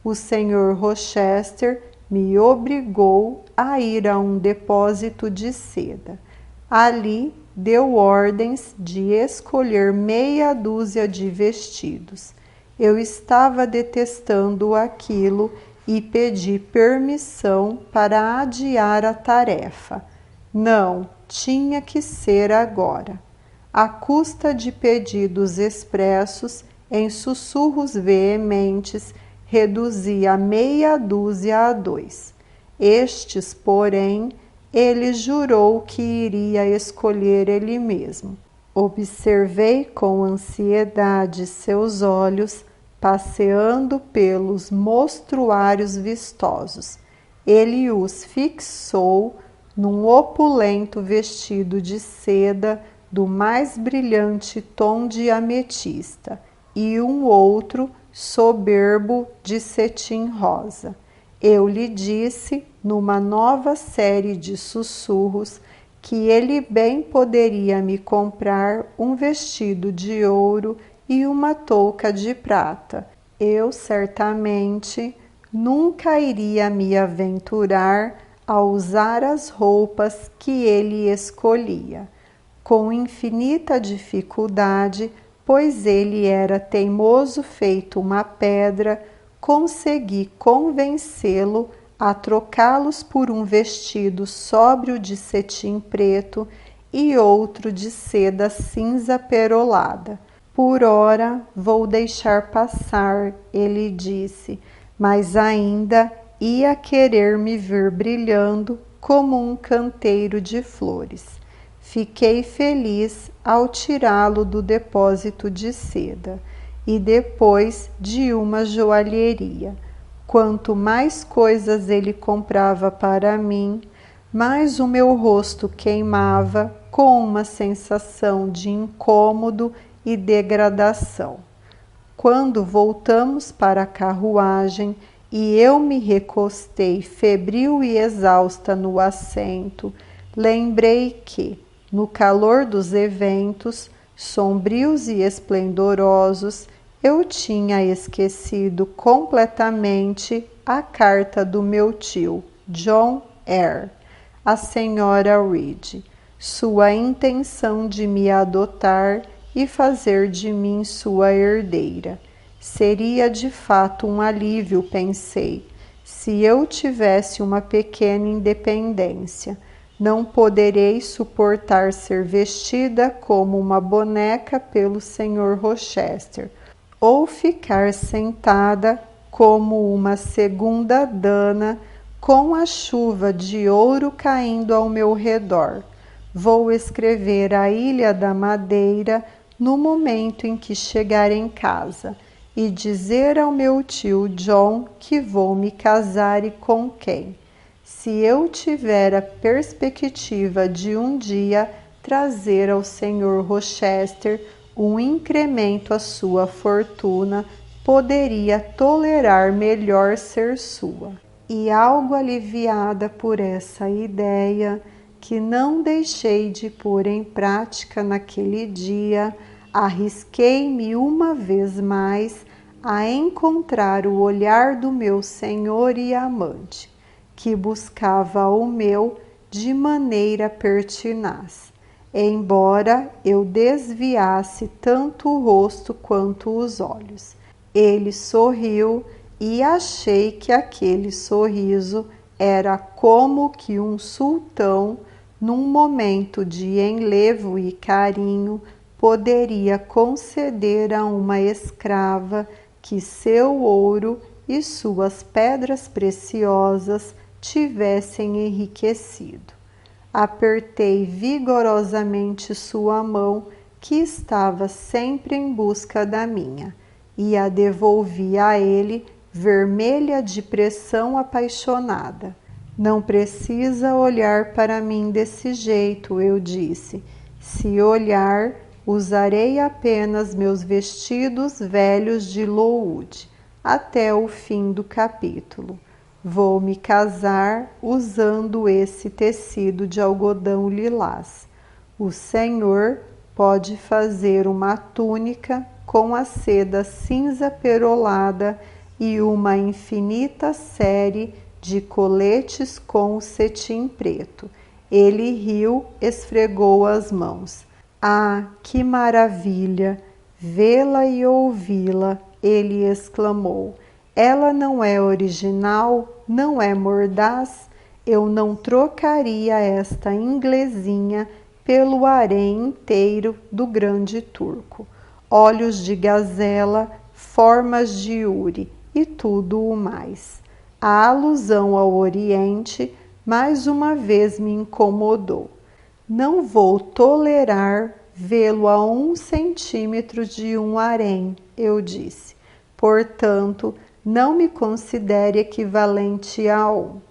O Sr. Rochester me obrigou a ir a um depósito de seda. Ali deu ordens de escolher meia dúzia de vestidos. Eu estava detestando aquilo e pedi permissão para adiar a tarefa. Não, tinha que ser agora. À custa de pedidos expressos, em sussurros veementes, reduzi a meia dúzia a 2. Estes, porém, ele jurou que iria escolher ele mesmo. Observei com ansiedade seus olhos passeando pelos mostruários vistosos. Ele os fixou num opulento vestido de seda do mais brilhante tom de ametista e um outro soberbo de cetim rosa. Eu lhe disse, numa nova série de sussurros, que ele bem poderia me comprar um vestido de ouro e uma touca de prata. Eu certamente nunca iria me aventurar a usar as roupas que ele escolhia. Com infinita dificuldade, pois ele era teimoso feito uma pedra, consegui convencê-lo a trocá-los por um vestido sóbrio de cetim preto e outro de seda cinza perolada. Por ora vou deixar passar, ele disse, mas ainda ia querer me ver brilhando como um canteiro de flores. Fiquei feliz ao tirá-lo do depósito de seda e depois de uma joalheria. Quanto mais coisas ele comprava para mim, mais o meu rosto queimava com uma sensação de incômodo e degradação. Quando voltamos para a carruagem e eu me recostei febril e exausta no assento, lembrei que, no calor dos eventos, sombrios e esplendorosos, eu tinha esquecido completamente a carta do meu tio, John Eyre, à senhora Reed, sua intenção de me adotar e fazer de mim sua herdeira. Seria de fato um alívio, pensei, se eu tivesse uma pequena independência. Não poderei suportar ser vestida como uma boneca pelo Sr. Rochester, ou ficar sentada como uma segunda dama com a chuva de ouro caindo ao meu redor. Vou escrever a Ilha da Madeira no momento em que chegar em casa e dizer ao meu tio John que vou me casar e com quem. se eu tiver a perspectiva de um dia trazer ao Sr. Rochester um incremento à sua fortuna, poderia tolerar melhor ser sua. E algo aliviada por essa ideia, que não deixei de pôr em prática naquele dia, arrisquei-me uma vez mais a encontrar o olhar do meu senhor e amante, que buscava o meu de maneira pertinaz, embora eu desviasse tanto o rosto quanto os olhos. Ele sorriu e achei que aquele sorriso era como que um sultão, num momento de enlevo e carinho, poderia conceder a uma escrava que seu ouro e suas pedras preciosas tivessem enriquecido. Apertei vigorosamente sua mão, que estava sempre em busca da minha, e a devolvi a ele, vermelha de pressão apaixonada. Não precisa olhar para mim desse jeito, eu disse. Se olhar, usarei apenas meus vestidos velhos de Lowood até o fim do capítulo. Vou me casar usando esse tecido de algodão lilás. O senhor pode fazer uma túnica com a seda cinza perolada e uma infinita série de coletes com o cetim preto. Ele riu, esfregou as mãos. Ah, que maravilha! Vê-la e ouvi-la, ele exclamou. Ela não é original, não é mordaz? Eu não trocaria esta inglesinha pelo harém inteiro do grande turco. Olhos de gazela, formas de uri e tudo o mais. A alusão ao Oriente mais uma vez me incomodou. Não vou tolerar vê-lo a 1 centímetro de um harém, eu disse. Portanto, não me considere equivalente a um.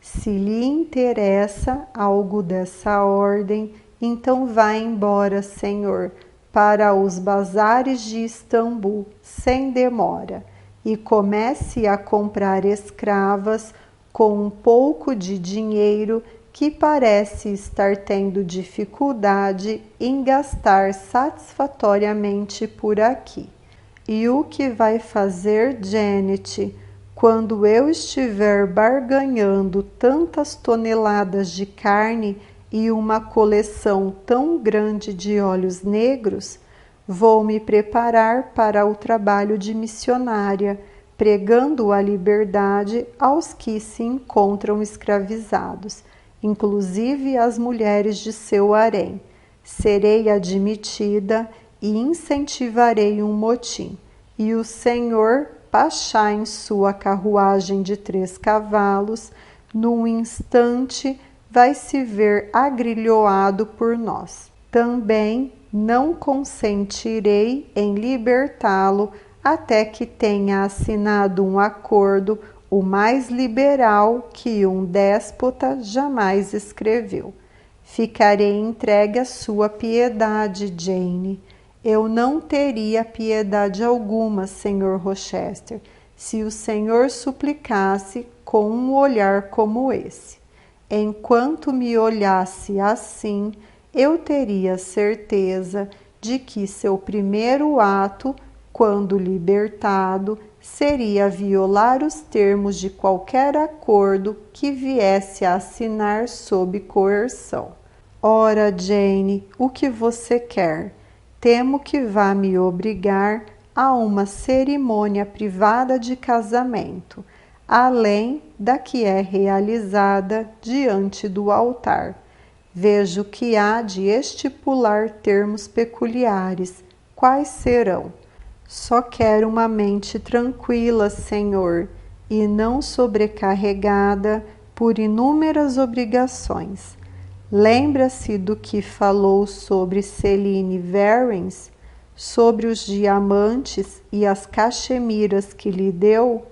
Se lhe interessa algo dessa ordem, então vá embora, senhor, para os bazares de Istambul, sem demora, e comece a comprar escravas com um pouco de dinheiro que parece estar tendo dificuldade em gastar satisfatoriamente por aqui. E o que vai fazer Janet quando eu estiver barganhando tantas toneladas de carne e uma coleção tão grande de olhos negros? Vou me preparar para o trabalho de missionária, pregando a liberdade aos que se encontram escravizados, inclusive as mulheres de seu harém. Serei admitida e incentivarei um motim, e o senhor Pachá em sua carruagem de 3 cavalos, num instante vai se ver agrilhoado por nós. Também não consentirei em libertá-lo até que tenha assinado um acordo o mais liberal que um déspota jamais escreveu. Ficarei entregue à sua piedade, Jane. Eu não teria piedade alguma, Sr. Rochester, se o senhor suplicasse com um olhar como esse. Enquanto me olhasse assim, eu teria certeza de que seu primeiro ato, quando libertado, seria violar os termos de qualquer acordo que viesse a assinar sob coerção. Ora, Jane, o que você quer? Temo que vá me obrigar a uma cerimônia privada de casamento, além da que é realizada diante do altar. Vejo que há de estipular termos peculiares. Quais serão? Só quero uma mente tranquila, Senhor, e não sobrecarregada por inúmeras obrigações. Lembra-se do que falou sobre Celine Varens, sobre os diamantes e as cachemiras que lhe deu?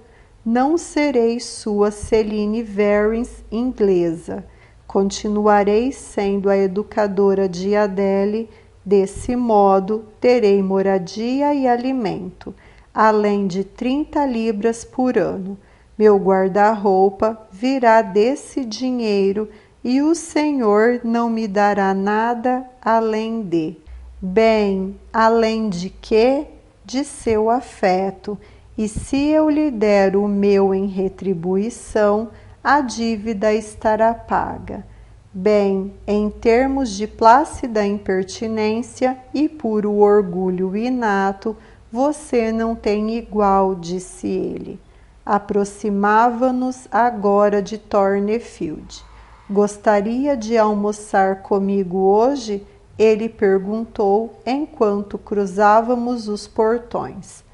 Não serei sua Celine Varens inglesa. Continuarei sendo a educadora de Adele. Desse modo, terei moradia e alimento, além de 30 libras por ano. Meu guarda-roupa virá desse dinheiro e o Senhor não me dará nada além de. Bem, além de quê? De seu afeto. E se eu lhe der o meu em retribuição, a dívida estará paga. Bem, em termos de plácida impertinência e puro orgulho inato, você não tem igual, disse ele. Aproximava-nos agora de Thornefield. Gostaria de almoçar comigo hoje? Ele perguntou enquanto cruzávamos os portões.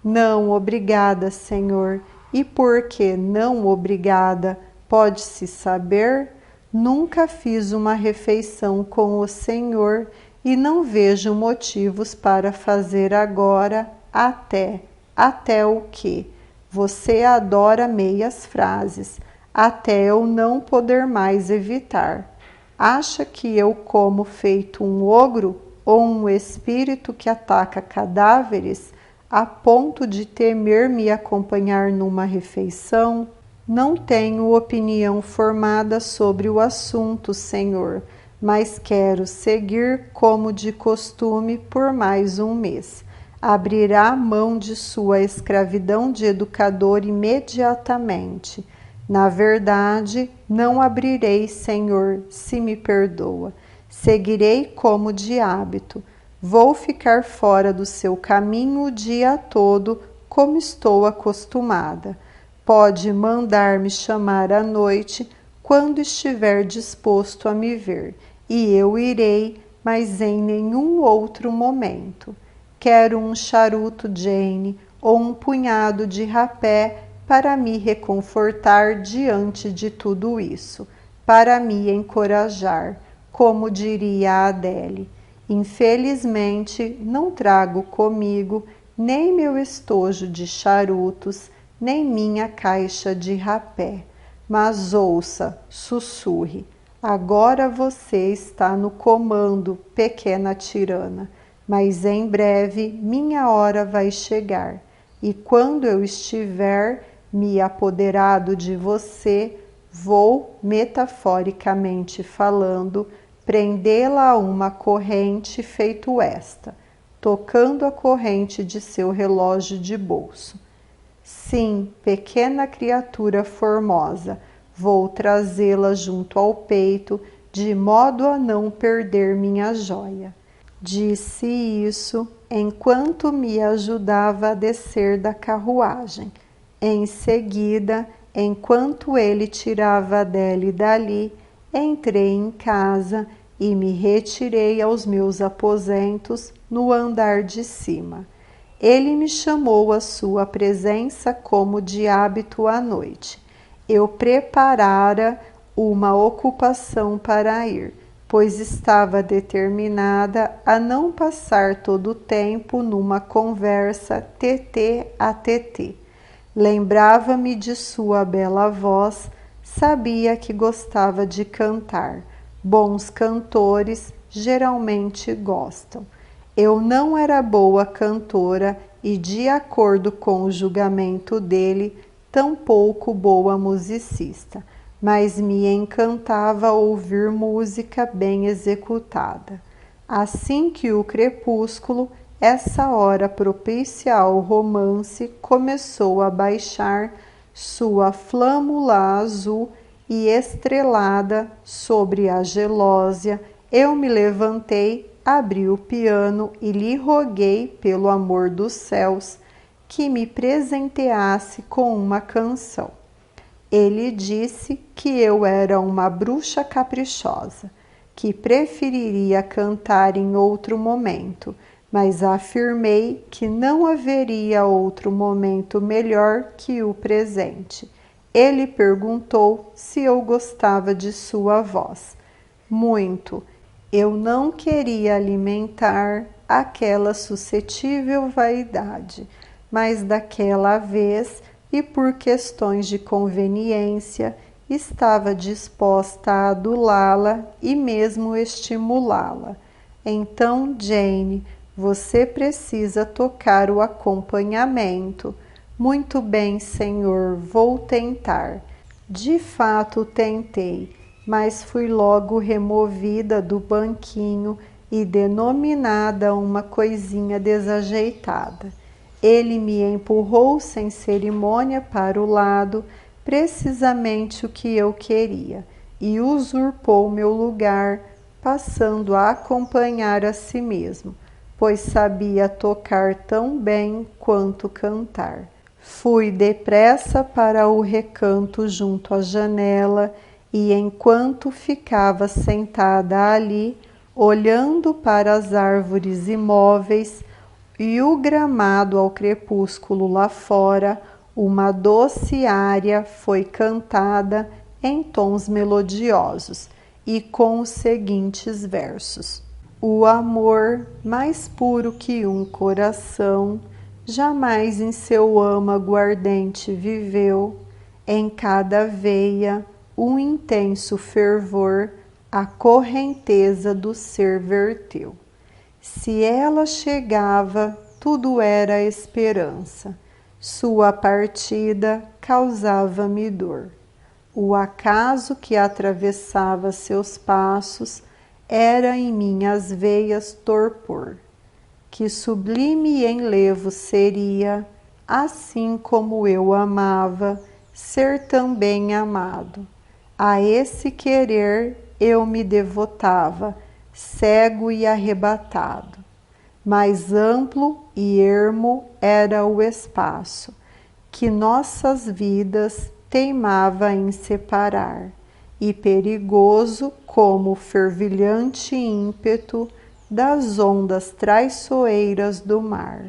Não, obrigada, senhor. E por que não obrigada? Pode-se saber? Nunca fiz uma refeição com o senhor e não vejo motivos para fazer agora, até o quê? Você adora meias frases, até eu não poder mais evitar. Acha que eu como feito um ogro ou um espírito que ataca cadáveres a ponto de temer me acompanhar numa refeição? Não tenho opinião formada sobre o assunto, senhor, mas quero seguir como de costume por mais um mês. Abrirá mão de sua escravidão de educador imediatamente. Na verdade, não abrirei, senhor, se me perdoa. Seguirei como de hábito. Vou ficar fora do seu caminho o dia todo, como estou acostumada. Pode mandar-me chamar à noite quando estiver disposto a me ver, e eu irei, mas em nenhum outro momento. Quero um charuto, Jane, ou um punhado de rapé para me reconfortar diante de tudo isso, para me encorajar, como diria a Adele. Infelizmente, não trago comigo nem meu estojo de charutos, nem minha caixa de rapé. Mas ouça, sussurre, agora você está no comando, pequena tirana, mas em breve minha hora vai chegar, e quando eu estiver me apoderado de você, vou, metaforicamente falando, prendê-la a uma corrente feito esta, tocando a corrente de seu relógio de bolso. Sim, pequena criatura formosa, vou trazê-la junto ao peito, de modo a não perder minha joia. Disse isso enquanto me ajudava a descer da carruagem. Em seguida, enquanto ele tirava Adele dali, entrei em casa e me retirei aos meus aposentos no andar de cima. Ele me chamou à sua presença como de hábito à noite. Eu preparara uma ocupação para ir, pois estava determinada a não passar todo o tempo numa conversa tete a tete. Lembrava-me de sua bela voz, sabia que gostava de cantar. Bons cantores geralmente gostam. Eu não era boa cantora e, de acordo com o julgamento dele, tampouco boa musicista, mas me encantava ouvir música bem executada. Assim que o crepúsculo, essa hora propícia ao romance, começou a baixar sua flâmula azul e estrelada sobre a gelósia, eu me levantei, abri o piano e lhe roguei, pelo amor dos céus, que me presenteasse com uma canção. Ele disse que eu era uma bruxa caprichosa, que preferiria cantar em outro momento, mas afirmei que não haveria outro momento melhor que o presente. Ele perguntou se eu gostava de sua voz. Muito. Eu não queria alimentar aquela suscetível vaidade, mas daquela vez e por questões de conveniência estava disposta a adulá-la e mesmo estimulá-la. Então, Jane, você precisa tocar o acompanhamento. Muito bem, senhor, vou tentar. De fato, tentei, mas fui logo removida do banquinho e denominada uma coisinha desajeitada. Ele me empurrou sem cerimônia para o lado, precisamente o que eu queria, e usurpou meu lugar, passando a acompanhar a si mesmo, pois sabia tocar tão bem quanto cantar. Fui depressa para o recanto junto à janela e, enquanto ficava sentada ali, olhando para as árvores imóveis e o gramado ao crepúsculo lá fora, uma doce ária foi cantada em tons melodiosos e com os seguintes versos: o amor, mais puro que um coração, jamais em seu âmago ardente viveu, em cada veia um intenso fervor, a correnteza do ser verteu. Se ela chegava, tudo era esperança. Sua partida causava-me dor. O acaso que atravessava seus passos era em minhas veias torpor. Que sublime enlevo seria, assim como eu amava, ser também amado. A esse querer eu me devotava, cego e arrebatado. Mais amplo e ermo era o espaço que nossas vidas teimava em separar, e perigoso como o fervilhante ímpeto das ondas traiçoeiras do mar,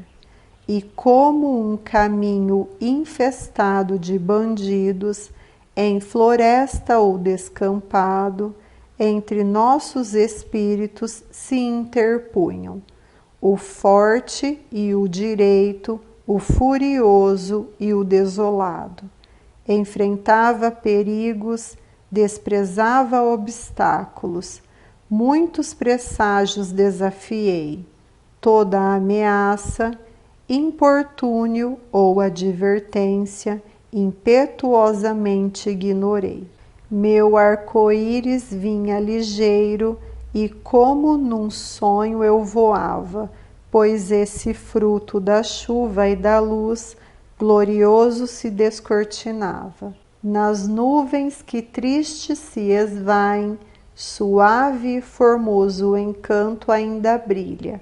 e como um caminho infestado de bandidos, em floresta ou descampado, entre nossos espíritos se interpunham o forte e o direito, o furioso e o desolado. Enfrentava perigos, desprezava obstáculos, muitos presságios desafiei, toda ameaça, importúnio ou advertência, impetuosamente ignorei. Meu arco-íris vinha ligeiro e como num sonho eu voava, pois esse fruto da chuva e da luz glorioso se descortinava. Nas nuvens que tristes se esvaem, suave e formoso o encanto ainda brilha.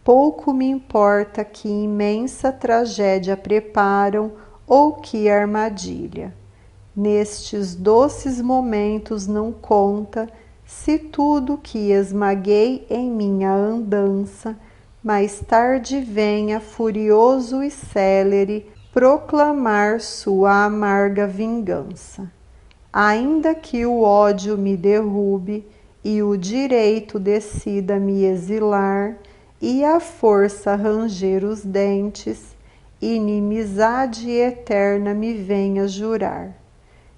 Pouco me importa que imensa tragédia preparam ou que armadilha. Nestes doces momentos não conta se tudo que esmaguei em minha andança mais tarde venha furioso e célere proclamar sua amarga vingança. Ainda que o ódio me derrube e o direito decida me exilar e a força ranger os dentes, inimizade eterna me venha jurar.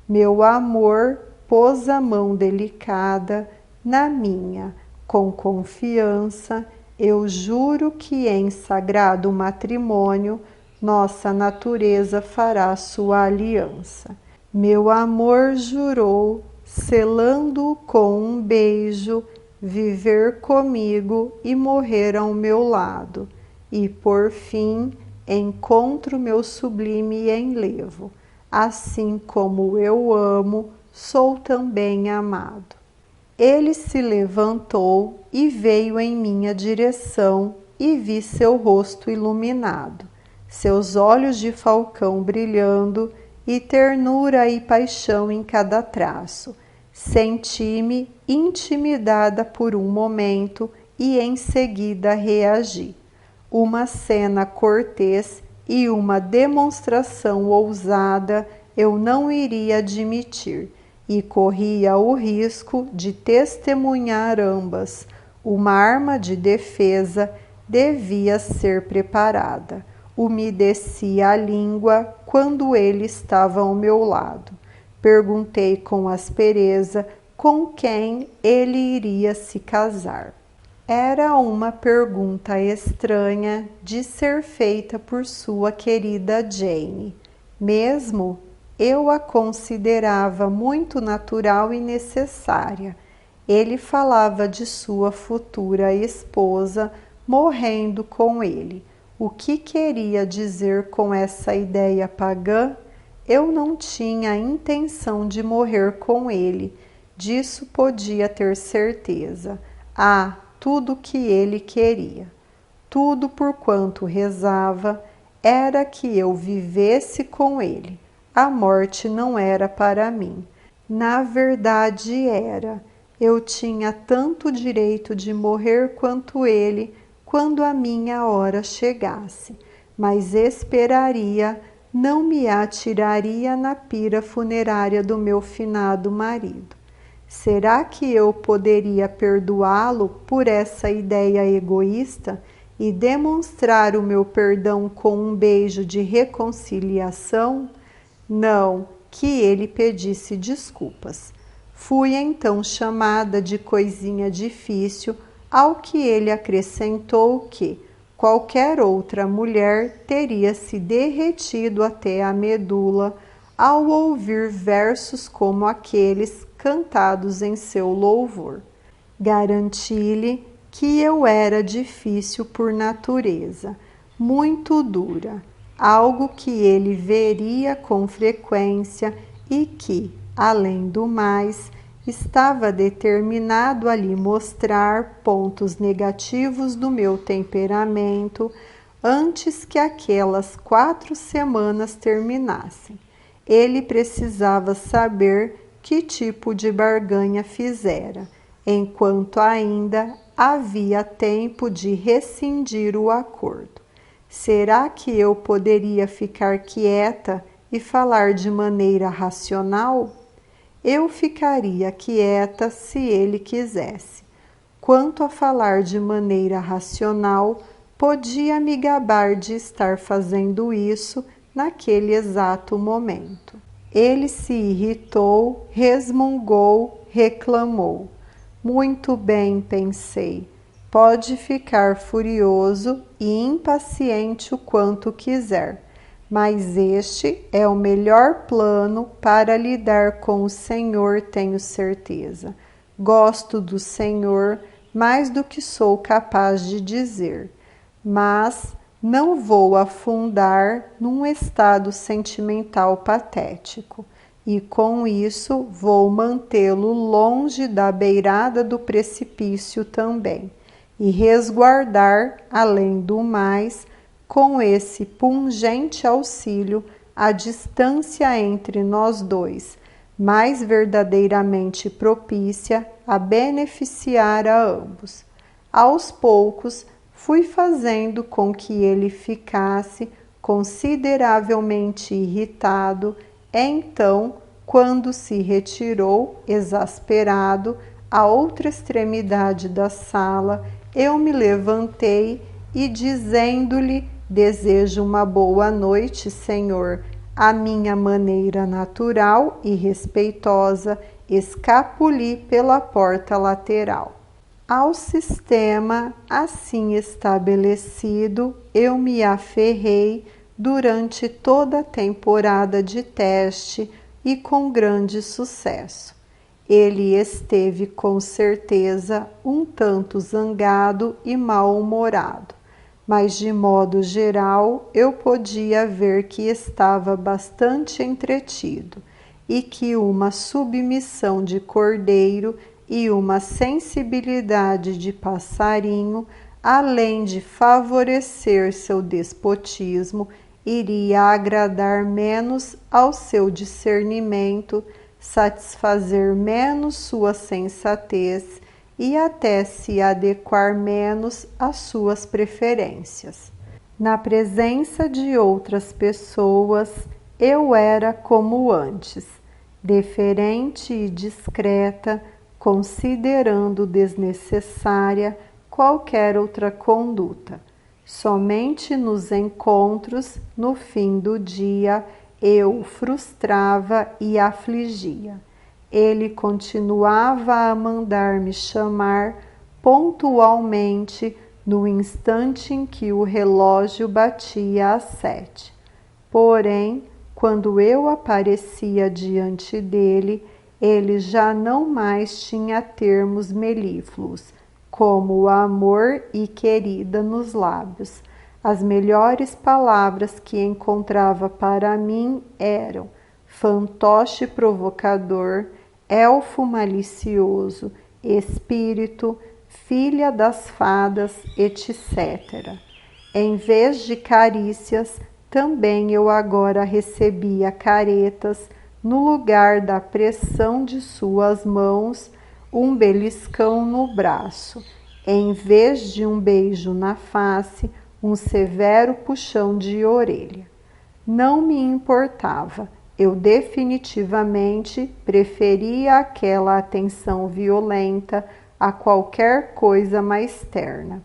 Meu amor pôs a mão delicada na minha, com confiança, eu juro que em sagrado matrimônio nossa natureza fará sua aliança. Meu amor jurou, selando-o com um beijo, viver comigo e morrer ao meu lado, e por fim encontro meu sublime enlevo. Assim como eu amo, sou também amado. Ele se levantou e veio em minha direção e vi seu rosto iluminado, seus olhos de falcão brilhando e ternura e paixão em cada traço. Senti-me intimidada por um momento e em seguida reagi. Uma cena cortês e uma demonstração ousada eu não iria admitir, e corria o risco de testemunhar ambas. Uma arma de defesa devia ser preparada. umedeci a língua quando ele estava ao meu lado. Perguntei com aspereza com quem ele iria se casar. Era uma pergunta estranha de ser feita por sua querida Jane. Mesmo eu a considerava muito natural e necessária. Ele falava de sua futura esposa morrendo com ele. O que queria dizer com essa ideia pagã? Eu não tinha a intenção de morrer com ele. Disso podia ter certeza. Tudo o que ele queria, tudo porquanto rezava, era que eu vivesse com ele. A morte não era para mim. Na verdade era. Eu tinha tanto direito de morrer quanto ele, quando a minha hora chegasse. Mas esperaria, não me atiraria na pira funerária do meu finado marido. Será que eu poderia perdoá-lo por essa ideia egoísta e demonstrar o meu perdão com um beijo de reconciliação? Não, que ele pedisse desculpas. Fui então chamada de coisinha difícil, ao que ele acrescentou que qualquer outra mulher teria se derretido até a medula ao ouvir versos como aqueles cantados em seu louvor. Garanti-lhe que eu era difícil por natureza, muito dura, algo que ele veria com frequência e que, além do mais, estava determinado a lhe mostrar pontos negativos do meu temperamento antes que aquelas 4 semanas terminassem. Ele precisava saber que tipo de barganha fizera, enquanto ainda havia tempo de rescindir o acordo. Será que eu poderia ficar quieta e falar de maneira racional? Eu ficaria quieta se ele quisesse. Quanto a falar de maneira racional, podia me gabar de estar fazendo isso naquele exato momento. Ele se irritou, resmungou, reclamou. Muito bem, pensei. Pode ficar furioso e impaciente o quanto quiser, mas este é o melhor plano para lidar com o Senhor, tenho certeza. Gosto do Senhor mais do que sou capaz de dizer, mas não vou afundar num estado sentimental patético, e com isso vou mantê-lo longe da beirada do precipício também, e resguardar, além do mais, com esse pungente auxílio, a distância entre nós dois, mais verdadeiramente propícia a beneficiar a ambos. Aos poucos, fui fazendo com que ele ficasse consideravelmente irritado. Então, quando se retirou, exasperado, à outra extremidade da sala, eu me levantei e, dizendo-lhe: desejo uma boa noite, Senhor, à minha maneira natural e respeitosa, escapuli pela porta lateral. Ao sistema assim estabelecido, eu me aferrei durante toda a temporada de teste e com grande sucesso. Ele esteve com certeza um tanto zangado e mal-humorado, mas de modo geral eu podia ver que estava bastante entretido e que uma submissão de cordeiro e uma sensibilidade de passarinho, além de favorecer seu despotismo, iria agradar menos ao seu discernimento, satisfazer menos sua sensatez e até se adequar menos às suas preferências. Na presença de outras pessoas, eu era como antes, deferente e discreta, considerando desnecessária qualquer outra conduta. Somente nos encontros, no fim do dia, eu o frustrava e afligia. Ele continuava a mandar-me chamar pontualmente no instante em que o relógio batia às 7. Porém, quando eu aparecia diante dele, ele já não mais tinha termos melífluos, como amor e querida nos lábios. As melhores palavras que encontrava para mim eram fantoche provocador, elfo malicioso, espírito, filha das fadas, etc. Em vez de carícias, também eu agora recebia caretas, no lugar da pressão de suas mãos, um beliscão no braço, em vez de um beijo na face, um severo puxão de orelha. Não me importava, eu definitivamente preferia aquela atenção violenta a qualquer coisa mais terna.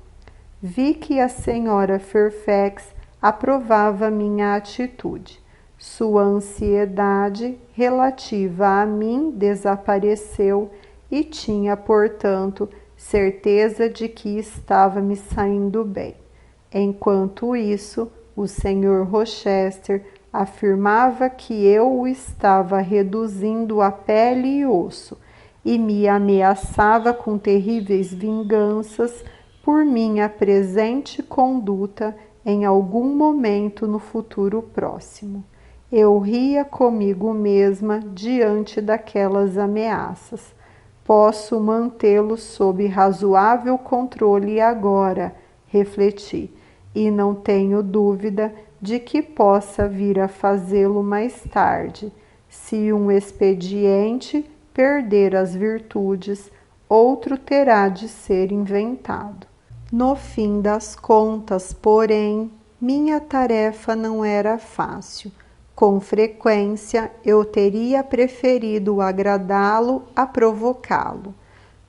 Vi que a senhora Fairfax aprovava minha atitude. Sua ansiedade relativa a mim desapareceu e tinha, portanto, certeza de que estava me saindo bem. Enquanto isso, o Sr. Rochester afirmava que eu o estava reduzindo a pele e osso e me ameaçava com terríveis vinganças por minha presente conduta em algum momento no futuro próximo. Eu ria comigo mesma diante daquelas ameaças. Posso mantê-lo sob razoável controle agora, refleti, e não tenho dúvida de que possa vir a fazê-lo mais tarde, se um expediente perder as virtudes, outro terá de ser inventado. No fim das contas, porém, minha tarefa não era fácil. Com frequência, eu teria preferido agradá-lo a provocá-lo.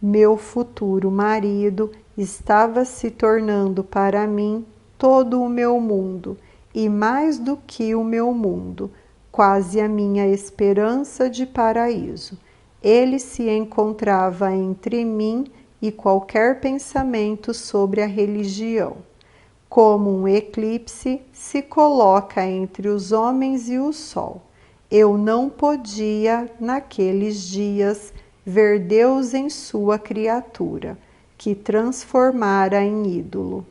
Meu futuro marido estava se tornando para mim todo o meu mundo, e mais do que o meu mundo, quase a minha esperança de paraíso. Ele se encontrava entre mim e qualquer pensamento sobre a religião. Como um eclipse se coloca entre os homens e o sol. Eu não podia, naqueles dias, ver Deus em sua criatura, que transformara em ídolo.